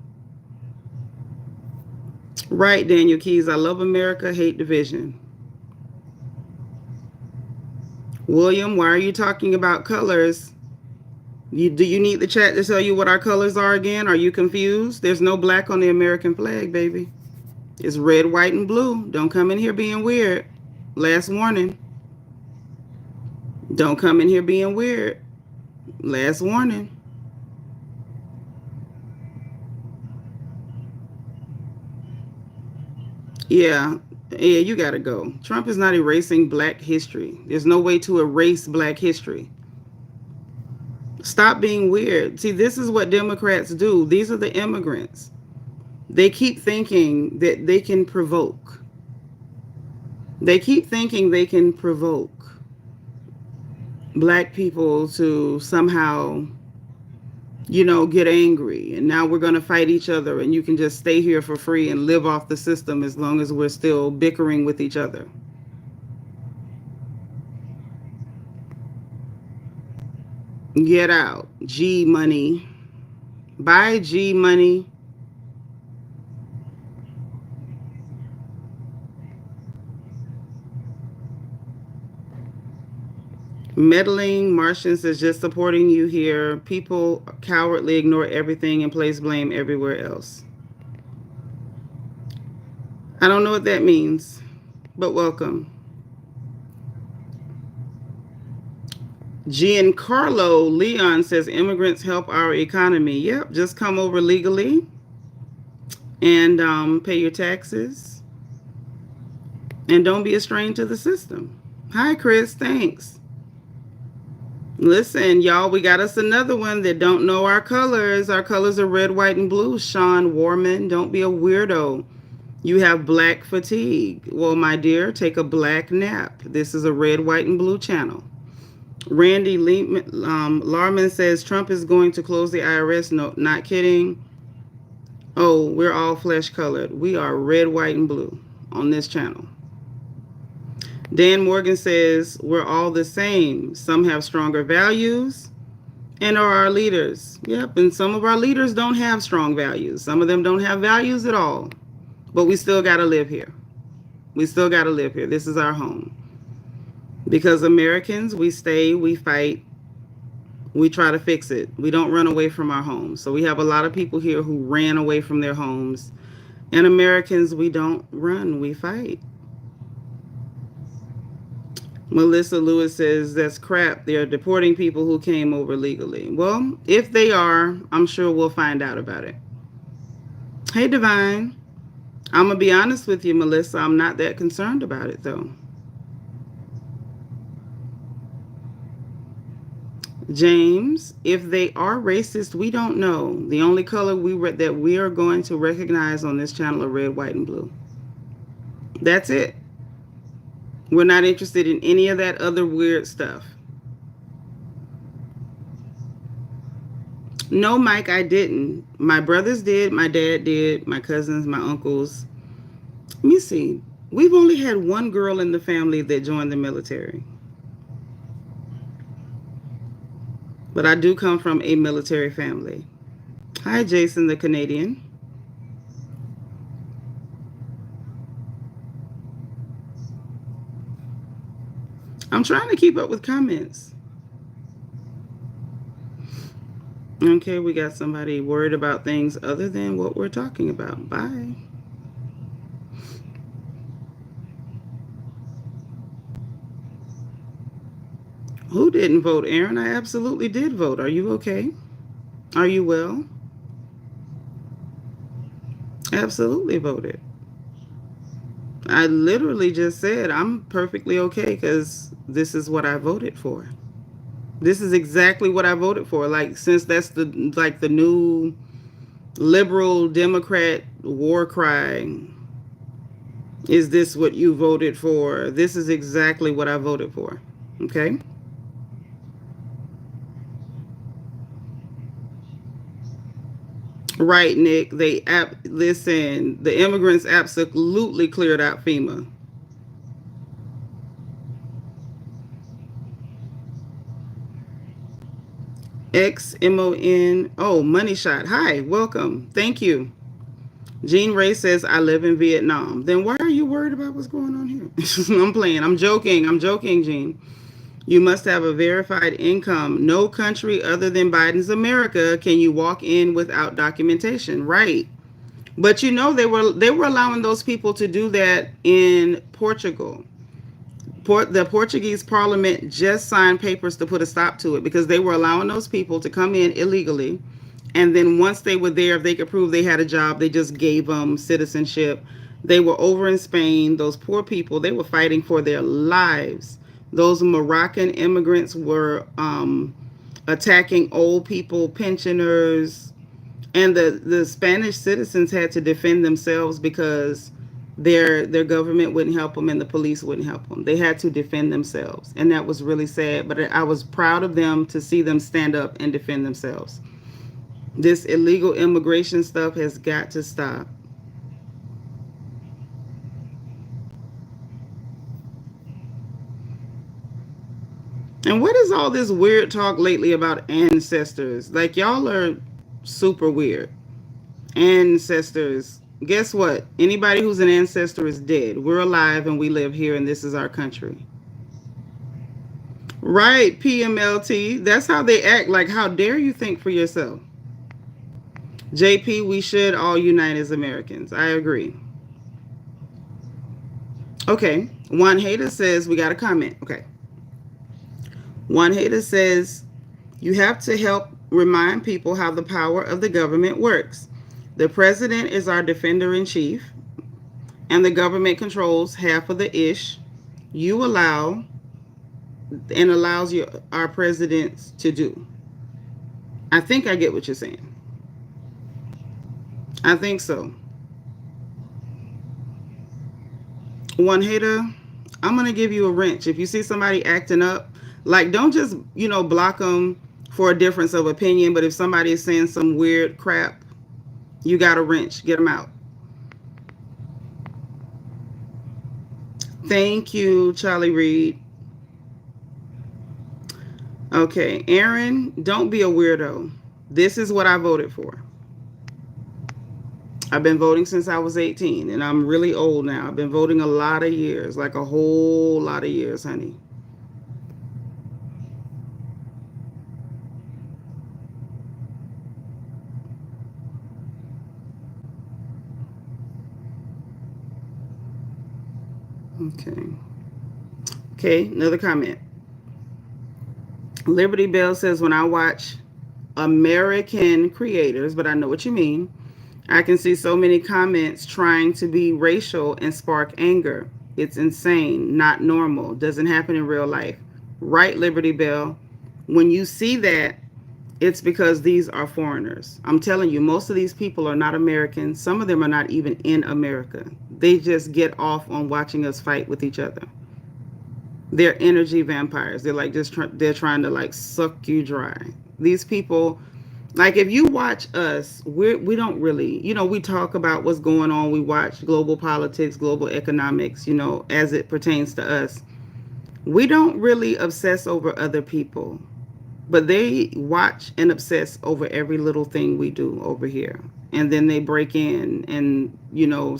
Right, Daniel Keys, I love America, hate division. William, why are you talking about colors? Do you need the chat to tell you what our colors are again? Are you confused? There's no black on the American flag, baby. It's red, white, and blue. Don't come in here being weird. Last warning. Don't come in here being weird. Last warning. Yeah, you gotta go. Trump is not erasing black history. There's no way to erase black history. Stop being weird. See, this is what Democrats do. These are the immigrants. They keep thinking that they can provoke. They keep thinking they can provoke black people to somehow, get angry. And now we're going to fight each other and you can just stay here for free and live off the system as long as we're still bickering with each other. Get out. G money. Bye, G Money. Meddling Martians is just supporting you here. People cowardly ignore everything and place blame everywhere else. I don't know what that means, but welcome. Giancarlo Leon says immigrants help our economy. Yep, just come over legally and pay your taxes and don't be a strain to the system. Hi, Chris. Thanks. Listen, y'all, we got us another one that don't know our colors. Our colors are red, white, and blue. Sean Warman, don't be a weirdo. You have black fatigue. Well, my dear, take a black nap. This is a red, white, and blue channel. Randy Larman says Trump is going to close the IRS. No, not kidding. Oh, we're all flesh colored. We are red, white, and blue on this channel. Dan Morgan says we're all the same. Some have stronger values and are our leaders. Yep, and some of our leaders don't have strong values. Some of them don't have values at all. But we still got to live here. We still got to live here. This is our home. Because Americans, we stay, we fight, we try to fix it. We don't run away from our homes. So we have a lot of people here who ran away from their homes. And Americans, we don't run, we fight. Melissa Lewis says that's crap. They're deporting people who came over legally. Well, if they are, I'm sure we'll find out about it. Hey, Divine. I'm going to be honest with you, Melissa. I'm not that concerned about it, though. James, if they are racist, we don't know. The only color that we are going to recognize on this channel are red, white, and blue. That's it. We're not interested in any of that other weird stuff. No, Mike, I didn't. My brothers did. My dad did. My cousins, my uncles. Let me see. We've only had one girl in the family that joined the military. But I do come from a military family. Hi, Jason the Canadian. I'm trying to keep up with comments. Okay, we got somebody worried about things other than what we're talking about. Bye. Who didn't vote, Aaron? I absolutely did vote. Are you okay? Are you well? Absolutely voted. I literally just said I'm perfectly okay because this is what I voted for. This is exactly what I voted for. Like, since that's the new liberal Democrat war cry, is this what you voted for? This is exactly what I voted for. Okay? Right, Nick. Listen, the immigrants absolutely cleared out FEMA. XMON. Oh, Money Shot. Hi, welcome. Thank you. Jean Ray says, I live in Vietnam. Then why are you worried about what's going on here? I'm playing. I'm joking. I'm joking, Jean. You must have a verified income. No country other than Biden's America can you walk in without documentation. Right. But you know they were allowing those people to do that in Portugal. The Portuguese parliament just signed papers to put a stop to it because they were allowing those people to come in illegally. And then once they were there, if they could prove they had a job, they just gave them citizenship. They were over in Spain. Those poor people, they were fighting for their lives. Those Moroccan immigrants were attacking old people, pensioners, and the Spanish citizens had to defend themselves because their government wouldn't help them and the police wouldn't help them. They had to defend themselves, and that was really sad. But I was proud of them to see them stand up and defend themselves. This illegal immigration stuff has got to stop. And what is all this weird talk lately about ancestors? Like, y'all are Super weird. Ancestors. Guess what? Anybody who's an ancestor is dead. We're alive and we live here, and this is our country. Right, PMLT. That's how they act. Like, how dare you think for yourself? JP, we should all unite as Americans. I agree. Okay. One hater says, we got a comment. Okay. One hater says, you have to help remind people how the power of the government works. The president is our defender in chief, and the government controls half of the ish you allow and allows our presidents to do. I think I get what you're saying. I think so. One hater, I'm going to give you a wrench. If you see somebody acting up, like, don't just, block them for a difference of opinion. But if somebody is saying some weird crap, you got a wrench. Get them out. Thank you, Charlie Reed. Okay, Aaron, don't be a weirdo. This is what I voted for. I've been voting since I was 18, and I'm really old now. I've been voting a lot of years, like a whole lot of years, honey. Okay, another comment. Liberty Bell says, when I watch American creators, but I know what you mean, I can see so many comments trying to be racial and spark anger. It's insane, not normal, doesn't happen in real life. Right, Liberty Bell? When you see that, it's because these are foreigners. I'm telling you, most of these people are not Americans. Some of them are not even in America. They just get off on watching us fight with each other. They're energy vampires. They're like they're trying to like suck you dry. These people, like, if you watch us, we don't really, we talk about what's going on. We watch global politics, global economics, as it pertains to us. We don't really obsess over other people, but they watch and obsess over every little thing we do over here. And then they break in and,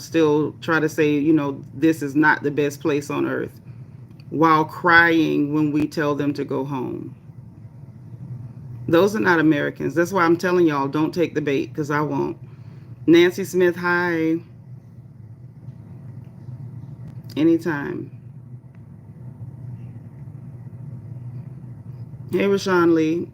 still try to say, this is not the best place on earth, while crying when we tell them to go home. Those are not Americans. That's why I'm telling y'all, don't take the bait, because I won't. Nancy Smith, hi. Anytime. Hey, Rashawn Lee.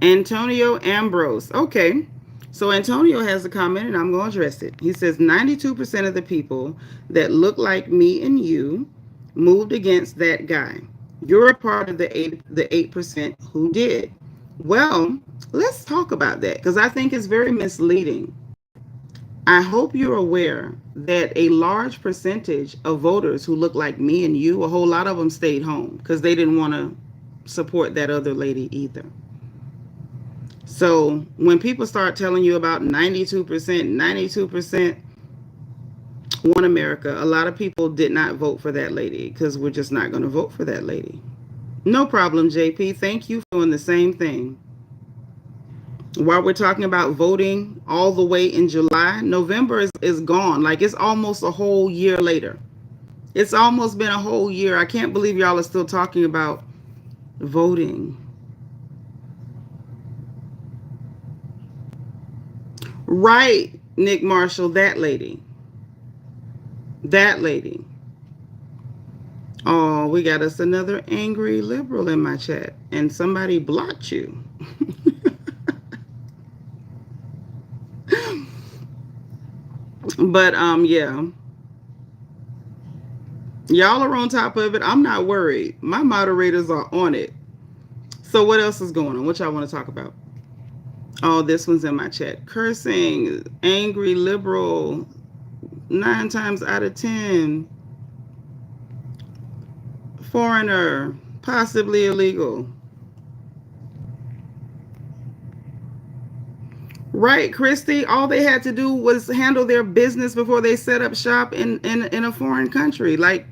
Antonio Ambrose. Okay. So Antonio has a comment, and I'm going to address it. He says, 92% of the people that look like me and you moved against that guy. You're a part of the 8% who did. Well, let's talk about that, because I think it's very misleading. I hope you're aware that a large percentage of voters who look like me and you, a whole lot of them stayed home because they didn't want to support that other lady either. So when people start telling you about 92% want America, a lot of people did not vote for that lady because we're just not going to vote for that lady. No problem, JP. Thank you for doing the same thing. While we're talking about voting all the way in July, November is gone. Like, it's almost a whole year later. It's almost been a whole year. I can't believe y'all are still talking about voting. Right, Nick Marshall, that lady. That lady. Oh, we got us another angry liberal in my chat, and somebody blocked you. But yeah, y'all are on top of it. I'm not worried. My moderators are on it. So what else is going on? What y'all want to talk about? Oh, this one's in my chat. Cursing, angry liberal, 9 times out of 10. Foreigner, possibly illegal. Right, Christy. All they had to do was handle their business before they set up shop in a foreign country. Like,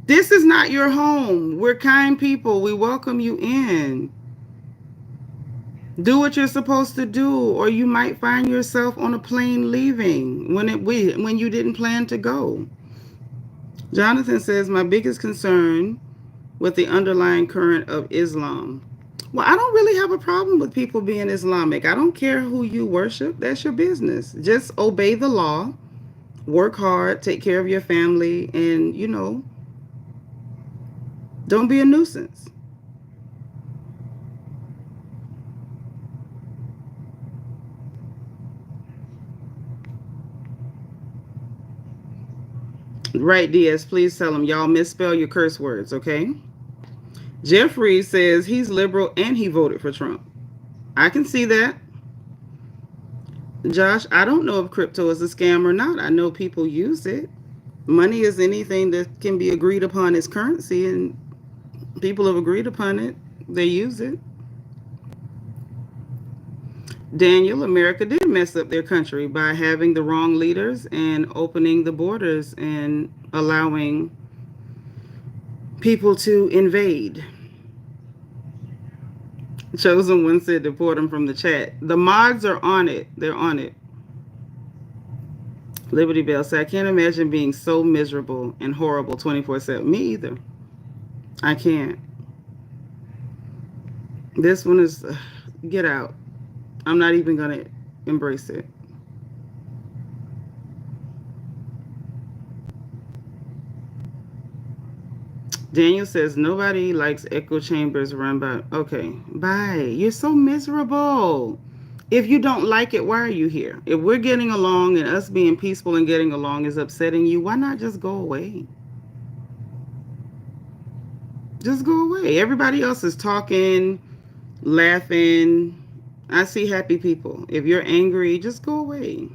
This is not your home. We're kind people. We welcome you in. Do what you're supposed to do, or you might find yourself on a plane leaving when you didn't plan to go. Jonathan says, my biggest concern with the underlying current of Islam. Well, I don't really have a problem with people being Islamic. I don't care who you worship. That's your business. Just obey the law, work hard, take care of your family, and, don't be a nuisance. Right, Diaz, please tell them y'all misspell your curse words, okay? Jeffrey says he's liberal and he voted for Trump. I can see that. Josh, I don't know if crypto is a scam or not. I know people use it. Money is anything that can be agreed upon as currency, and people have agreed upon it. They use it. Daniel, America did mess up their country by having the wrong leaders and opening the borders and allowing people to invade. Chosen One said deport them from the chat. The mods are on it. They're on it. Liberty Bell said, I can't imagine being so miserable and horrible 24/7. Me either. I can't. This one is, get out. I'm not even going to embrace it. Daniel says, nobody likes echo chambers run by. Okay, bye. You're so miserable. If you don't like it, why are you here? If we're getting along and us being peaceful and getting along is upsetting you, why not just go away? Just go away. Everybody else is talking, laughing. I see happy people. If you're angry, just go away.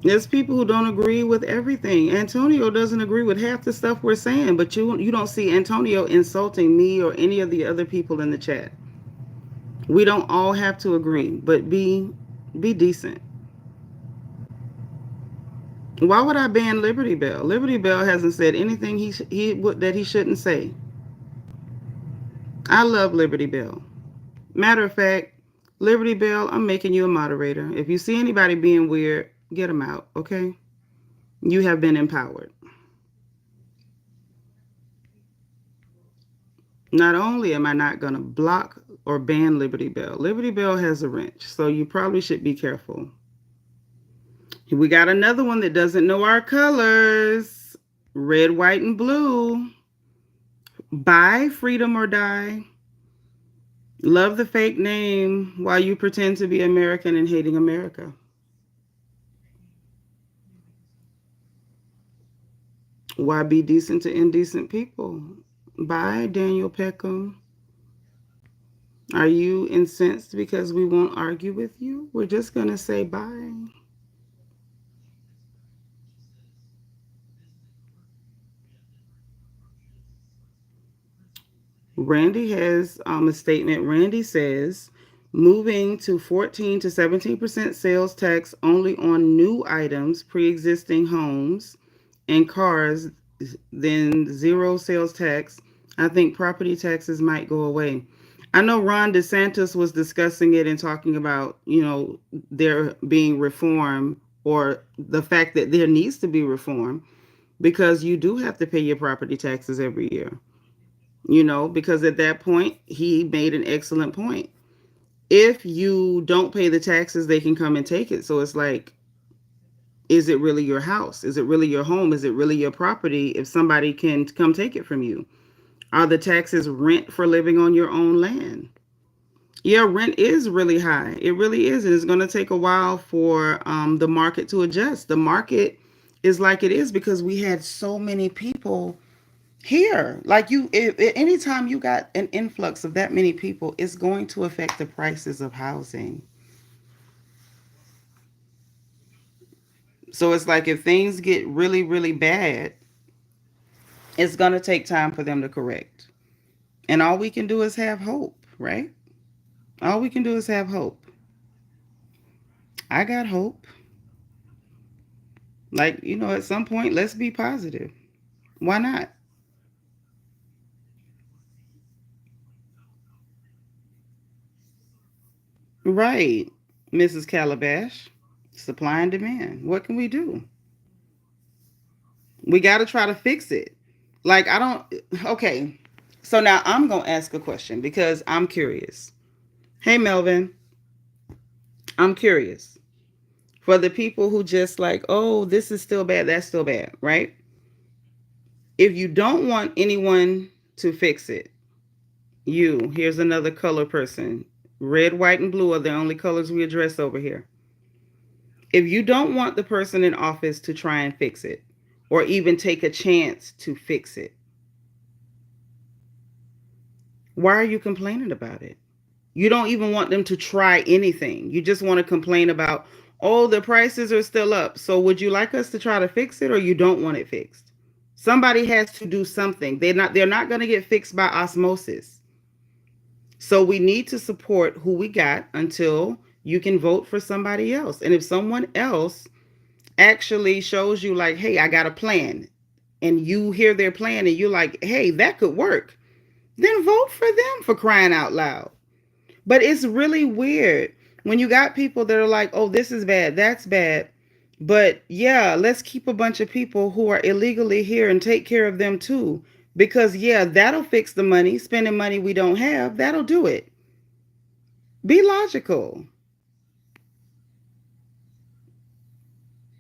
There's people who don't agree with everything. Antonio doesn't agree with half the stuff we're saying, but you don't see Antonio insulting me or any of the other people in the chat. We don't all have to agree, but be decent. Why would I ban Liberty Bell? Liberty Bell hasn't said anything that he shouldn't say. I love Liberty Bell. Matter of fact, Liberty Bell, I'm making you a moderator. If you see anybody being weird, get them out, okay? You have been empowered. Not only am I not going to block or ban Liberty Bell has a wrench, so you probably should be careful. We got another one that doesn't know our colors. Red, white, and blue. Buy freedom or die. Love the fake name while you pretend to be American and hating America. Why be decent to indecent people? Bye, Daniel Peckham. Are you incensed because we won't argue with you? We're just going to say bye. Randy has a statement. Randy says, moving to 14 to 17% sales tax only on new items, pre-existing homes, and cars, then zero sales tax. I think property taxes might go away. I know Ron DeSantis was discussing it and talking about, there being reform or the fact that there needs to be reform because you do have to pay your property taxes every year. Because at that point, he made an excellent point. If you don't pay the taxes, they can come and take it. So it's like, is it really your house? Is it really your home? Is it really your property if somebody can come take it from you? Are the taxes rent for living on your own land? Yeah, rent is really high. It really is. And it's going to take a while for the market to adjust. The market is like it is because we had so many people here. Like anytime you got an influx of that many people, it's going to affect the prices of housing. So it's like if things get really, really bad, it's going to take time for them to correct. And all we can do is have hope, right? All we can do is have hope. I got hope. Like, at some point, let's be positive. Why not? Right, Mrs. Calabash. Supply and demand. What can we do? We got to try to fix it. Like, I don't. Okay. So now I'm going to ask a question because I'm curious. Hey, Melvin, I'm curious. For the people who just like, oh, this is still bad, that's still bad, right? If you don't want anyone to fix it, here's another color person. Red, white, and blue are the only colors we address over here. If you don't want the person in office to try and fix it, or even take a chance to fix it, why are you complaining about it? You don't even want them to try anything. You just want to complain about, oh, the prices are still up. So would you like us to try to fix it, or you don't want it fixed? Somebody has to do something. They're not going to get fixed by osmosis. So we need to support who we got until you can vote for somebody else. And if someone else actually shows you like, hey, I got a plan, and you hear their plan and you're like, hey, that could work, then vote for them, for crying out loud. But it's really weird when you got people that are like, oh, this is bad, that's bad. But yeah, let's keep a bunch of people who are illegally here and take care of them too. Because yeah, that'll fix the money, spending money we don't have, that'll do it. Be logical.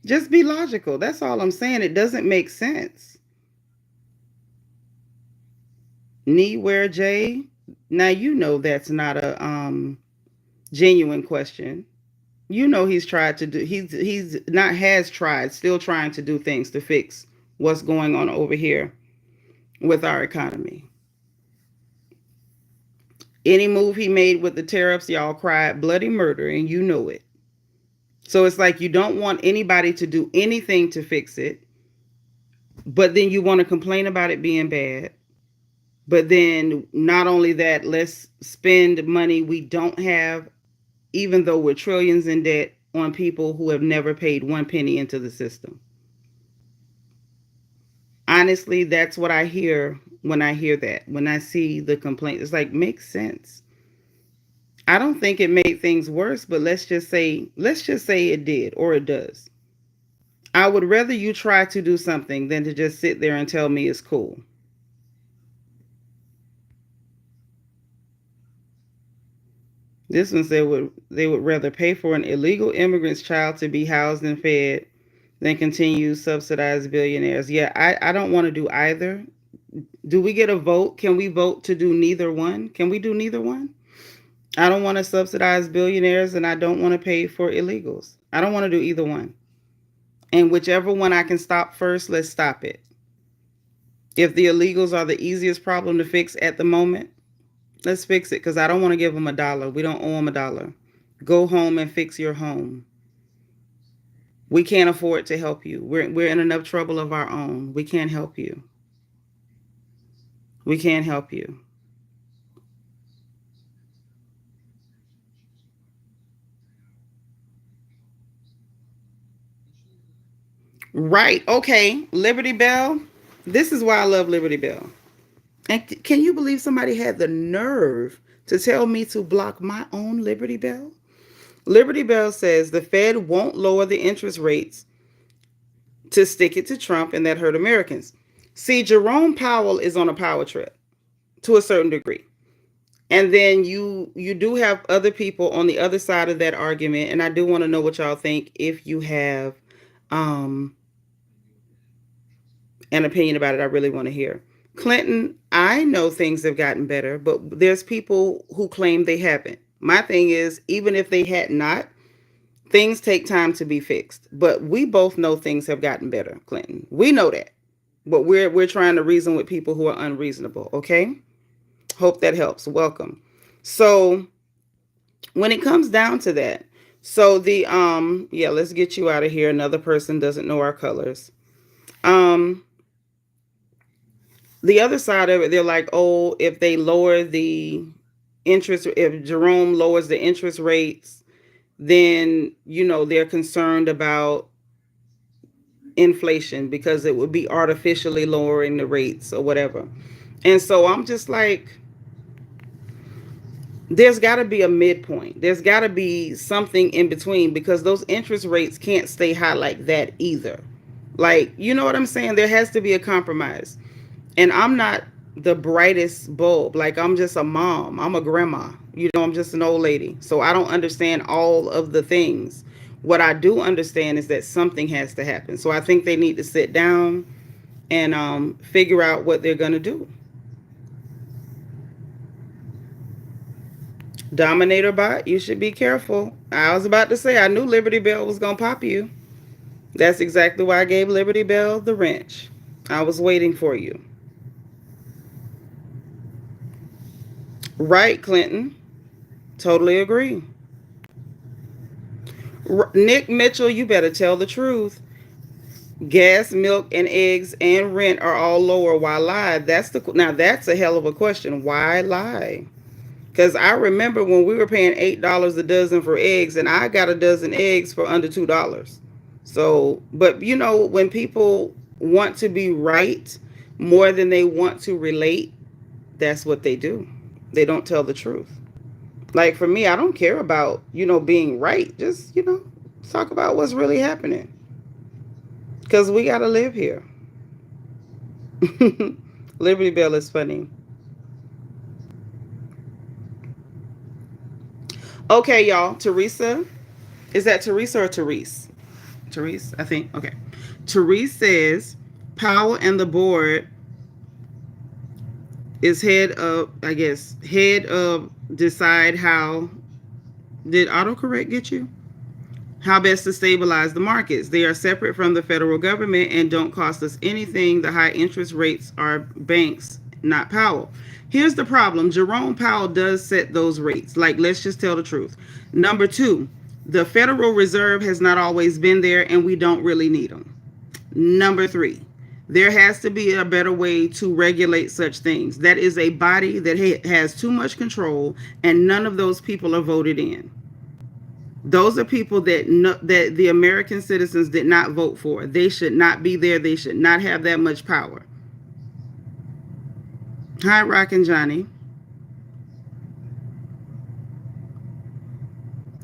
Just be logical. That's all I'm saying. It doesn't make sense. Knee wear J. Now you know that's not a genuine question. You know he's tried to do he's not has tried, still trying to do things to fix what's going on over here with our economy. Any move he made with the tariffs, y'all cried bloody murder, and you know it. So it's like you don't want anybody to do anything to fix it, but then you want to complain about it being bad. But then not only that, let's spend money we don't have, even though we're trillions in debt, on people who have never paid one penny into the system. Honestly, that's what I hear when I hear that. When I see the complaint, it's like, makes sense. I don't think it made things worse, but let's just say it did, or it does. I would rather you try to do something than to just sit there and tell me it's cool. This one said they would rather pay for an illegal immigrant's child to be housed and fed than continue subsidized billionaires. Yeah, I don't want to do either. Do we get a vote? Can we vote to do neither one? Can we do neither one? I don't want to subsidize billionaires, and I don't want to pay for illegals. I don't want to do either one. And whichever one I can stop first, let's stop it. If the illegals are the easiest problem to fix at the moment, let's fix it, because I don't want to give them a dollar. We don't owe them a dollar. Go home and fix your home. We can't afford to help you. We're in enough trouble of our own. We can't help you. We can't help you. Right. Okay. Liberty Bell. This is why I love Liberty Bell. And can you believe somebody had the nerve to tell me to block my own Liberty Bell? Liberty Bell says the Fed won't lower the interest rates to stick it to Trump, and that hurt Americans. See, Jerome Powell is on a power trip to a certain degree. And then you do have other people on the other side of that argument, and I do want to know what y'all think if you have um an opinion about it. I really want to hear. Clinton, I know things have gotten better, but there's people who claim they haven't. My thing is, even if they had not, things take time to be fixed. But we both know things have gotten better, Clinton. We know that. But we're trying to reason with people who are unreasonable, okay? Hope that helps. Welcome. So when it comes down to that, so the yeah, let's get you out of here. Another person doesn't know our colors. Um the other side of it, they're like, oh, if Jerome lowers the interest rates, then they're concerned about inflation because it would be artificially lowering the rates or whatever. And so I'm just like, there's got to be a midpoint. There's got to be something in between, because those interest rates can't stay high like that either. Like, you know what I'm saying? There has to be a compromise. And I'm not the brightest bulb. Like, I'm just a mom. I'm a grandma. I'm just an old lady. So I don't understand all of the things. What I do understand is that something has to happen. So I think they need to sit down and figure out what they're going to do. Dominator bot, you should be careful. I was about to say, I knew Liberty Bell was going to pop you. That's exactly why I gave Liberty Bell the wrench. I was waiting for you. Right, Clinton. Totally agree. Nick Mitchell, you better tell the truth. Gas, milk, and eggs and rent are all lower. Why lie? Now that's a hell of a question. Why lie? Because I remember when we were paying $8 a dozen for eggs, and I got a dozen eggs for under $2. So, but when people want to be right more than they want to relate, that's what they do. They don't tell the truth. Like for me, I don't care about, being right. Just, talk about what's really happening. Because we got to live here. Liberty Bell is funny. Okay, y'all. Teresa. Is that Teresa or Therese? Therese, I think. Okay. Therese says Powell and the board is head of decide how. Did autocorrect get you? How best to stabilize the markets. They are separate from the federal government and don't cost us anything. The high interest rates are banks, not Powell. Here's the problem. Jerome Powell does set those rates. Like, let's just tell the truth. Number two, the Federal Reserve has not always been there, and we don't really need them. Number three, there has to be a better way to regulate such things. That is a body that has too much control, and none of those people are voted in. Those are people that the American citizens did not vote for. They should not be there. They should not have that much power. Hi, Rock and Johnny.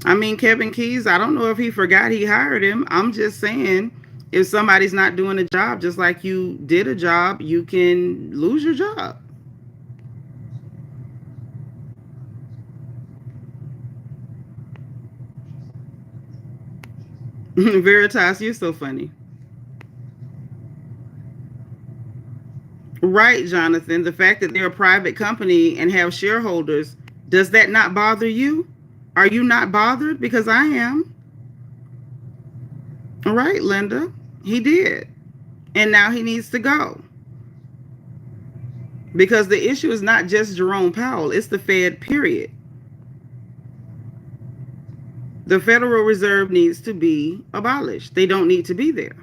I mean, Kevin Keys, I don't know if he forgot he hired him. I'm just saying, if somebody's not doing a job, just like you did a job, you can lose your job. Veritas, you're so funny. Right, Jonathan. The fact that they're a private company and have shareholders, does that not bother you? Are you not bothered? Because I am. All right, Linda. He did. And now he needs to go. Because the issue is not just Jerome Powell, it's the Fed, period. The Federal Reserve needs to be abolished. They don't need to be there.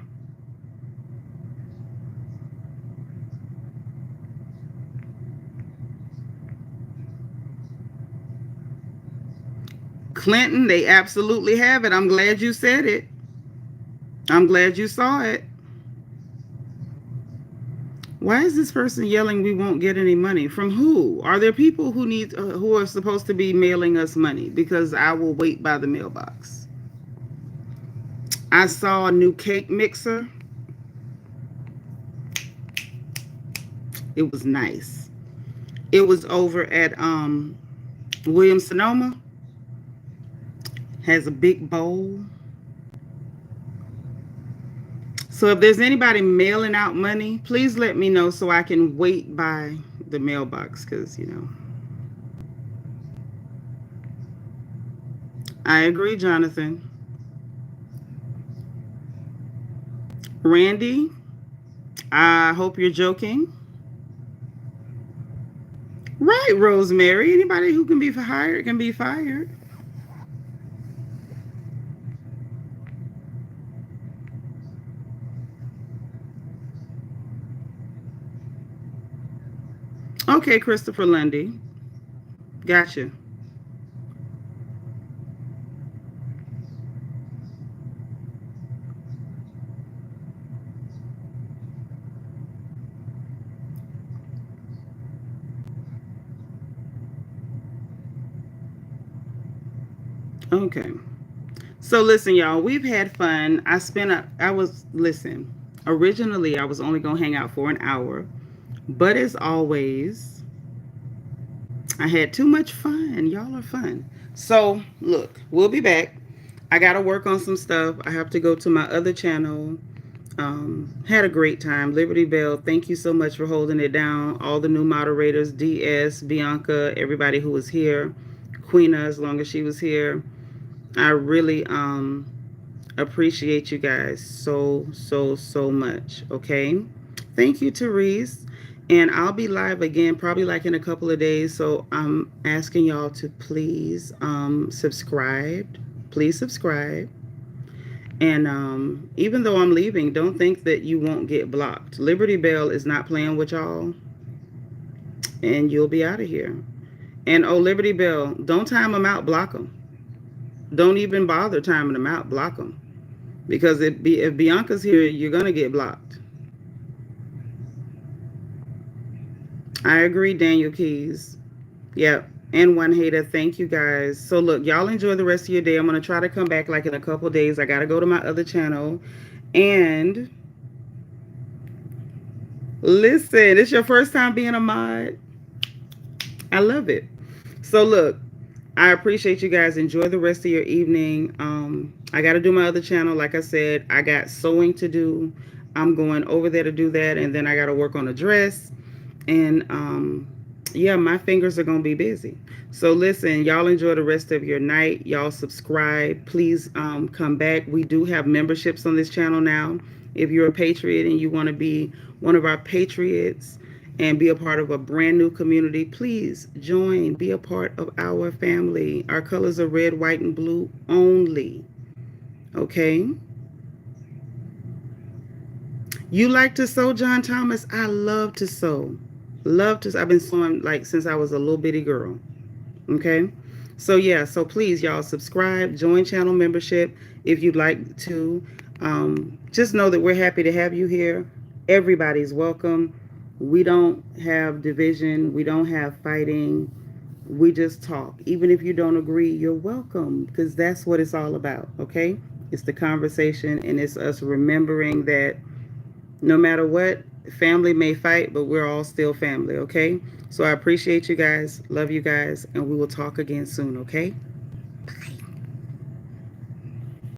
Clinton, they absolutely have it. I'm glad you said it. I'm glad you saw it. Why is this person yelling we won't get any money? From who? Are there people who are supposed to be mailing us money? Because I will wait by the mailbox. I saw a new cake mixer. It was nice. It was over at Williams Sonoma. Has a big bowl. So if there's anybody mailing out money, please let me know so I can wait by the mailbox, because, I agree, Jonathan. Randy, I hope you're joking. Right, Rosemary. Anybody who can be hired can be fired. Okay, Christopher Lundy. Gotcha. Okay. So listen, y'all, we've had fun. Listen, originally I was only going to hang out for an hour, but as always, I had too much fun. Y'all are fun. So look, we'll be back. I got to work on some stuff. I have to go to my other channel. Had a great time. Liberty Bell, thank you so much for holding it down. All the new moderators, DS, Bianca, everybody who was here, Queena, as long as she was here. I really appreciate you guys so much. Okay. Thank you, Therese. And I'll be live again probably like in a couple of days. So I'm asking y'all to please subscribe. Please subscribe. And even though I'm leaving, don't think that you won't get blocked. Liberty Bell is not playing with y'all, and you'll be out of here. And oh, Liberty Bell, don't time them out, block them. Don't even bother timing them out, block them. Because if Bianca's here, you're going to get blocked. I agree, Daniel Keys. Yep. And one hater, thank you guys. So look, y'all enjoy the rest of your day. I'm going to try to come back like in a couple of days. I got to go to my other channel. And listen, it's your first time being a mod. I love it. So look, I appreciate you guys. Enjoy the rest of your evening. I got to do my other channel. Like I said, I got sewing to do. I'm going over there to do that. And then I got to work on a dress. And yeah, my fingers are going to be busy. So listen, y'all enjoy the rest of your night. Y'all subscribe. Please come back. We do have memberships on this channel now. If you're a Patriot and you want to be one of our Patriots and be a part of a brand new community, please join. Be a part of our family. Our colors are red, white, and blue only. Okay? You like to sew, John Thomas? I love to sew. I've been sewing like since I was a little bitty girl. Okay? So yeah, so please y'all subscribe, join channel membership if you'd like to. Just know that we're happy to have you here. Everybody's welcome. We don't have division. We don't have fighting. We just talk. Even if you don't agree, you're welcome because that's what it's all about. Okay? It's the conversation and it's us remembering that no matter what, family may fight, but we're all still family, okay? So I appreciate you guys, love you guys, and we will talk again soon, okay?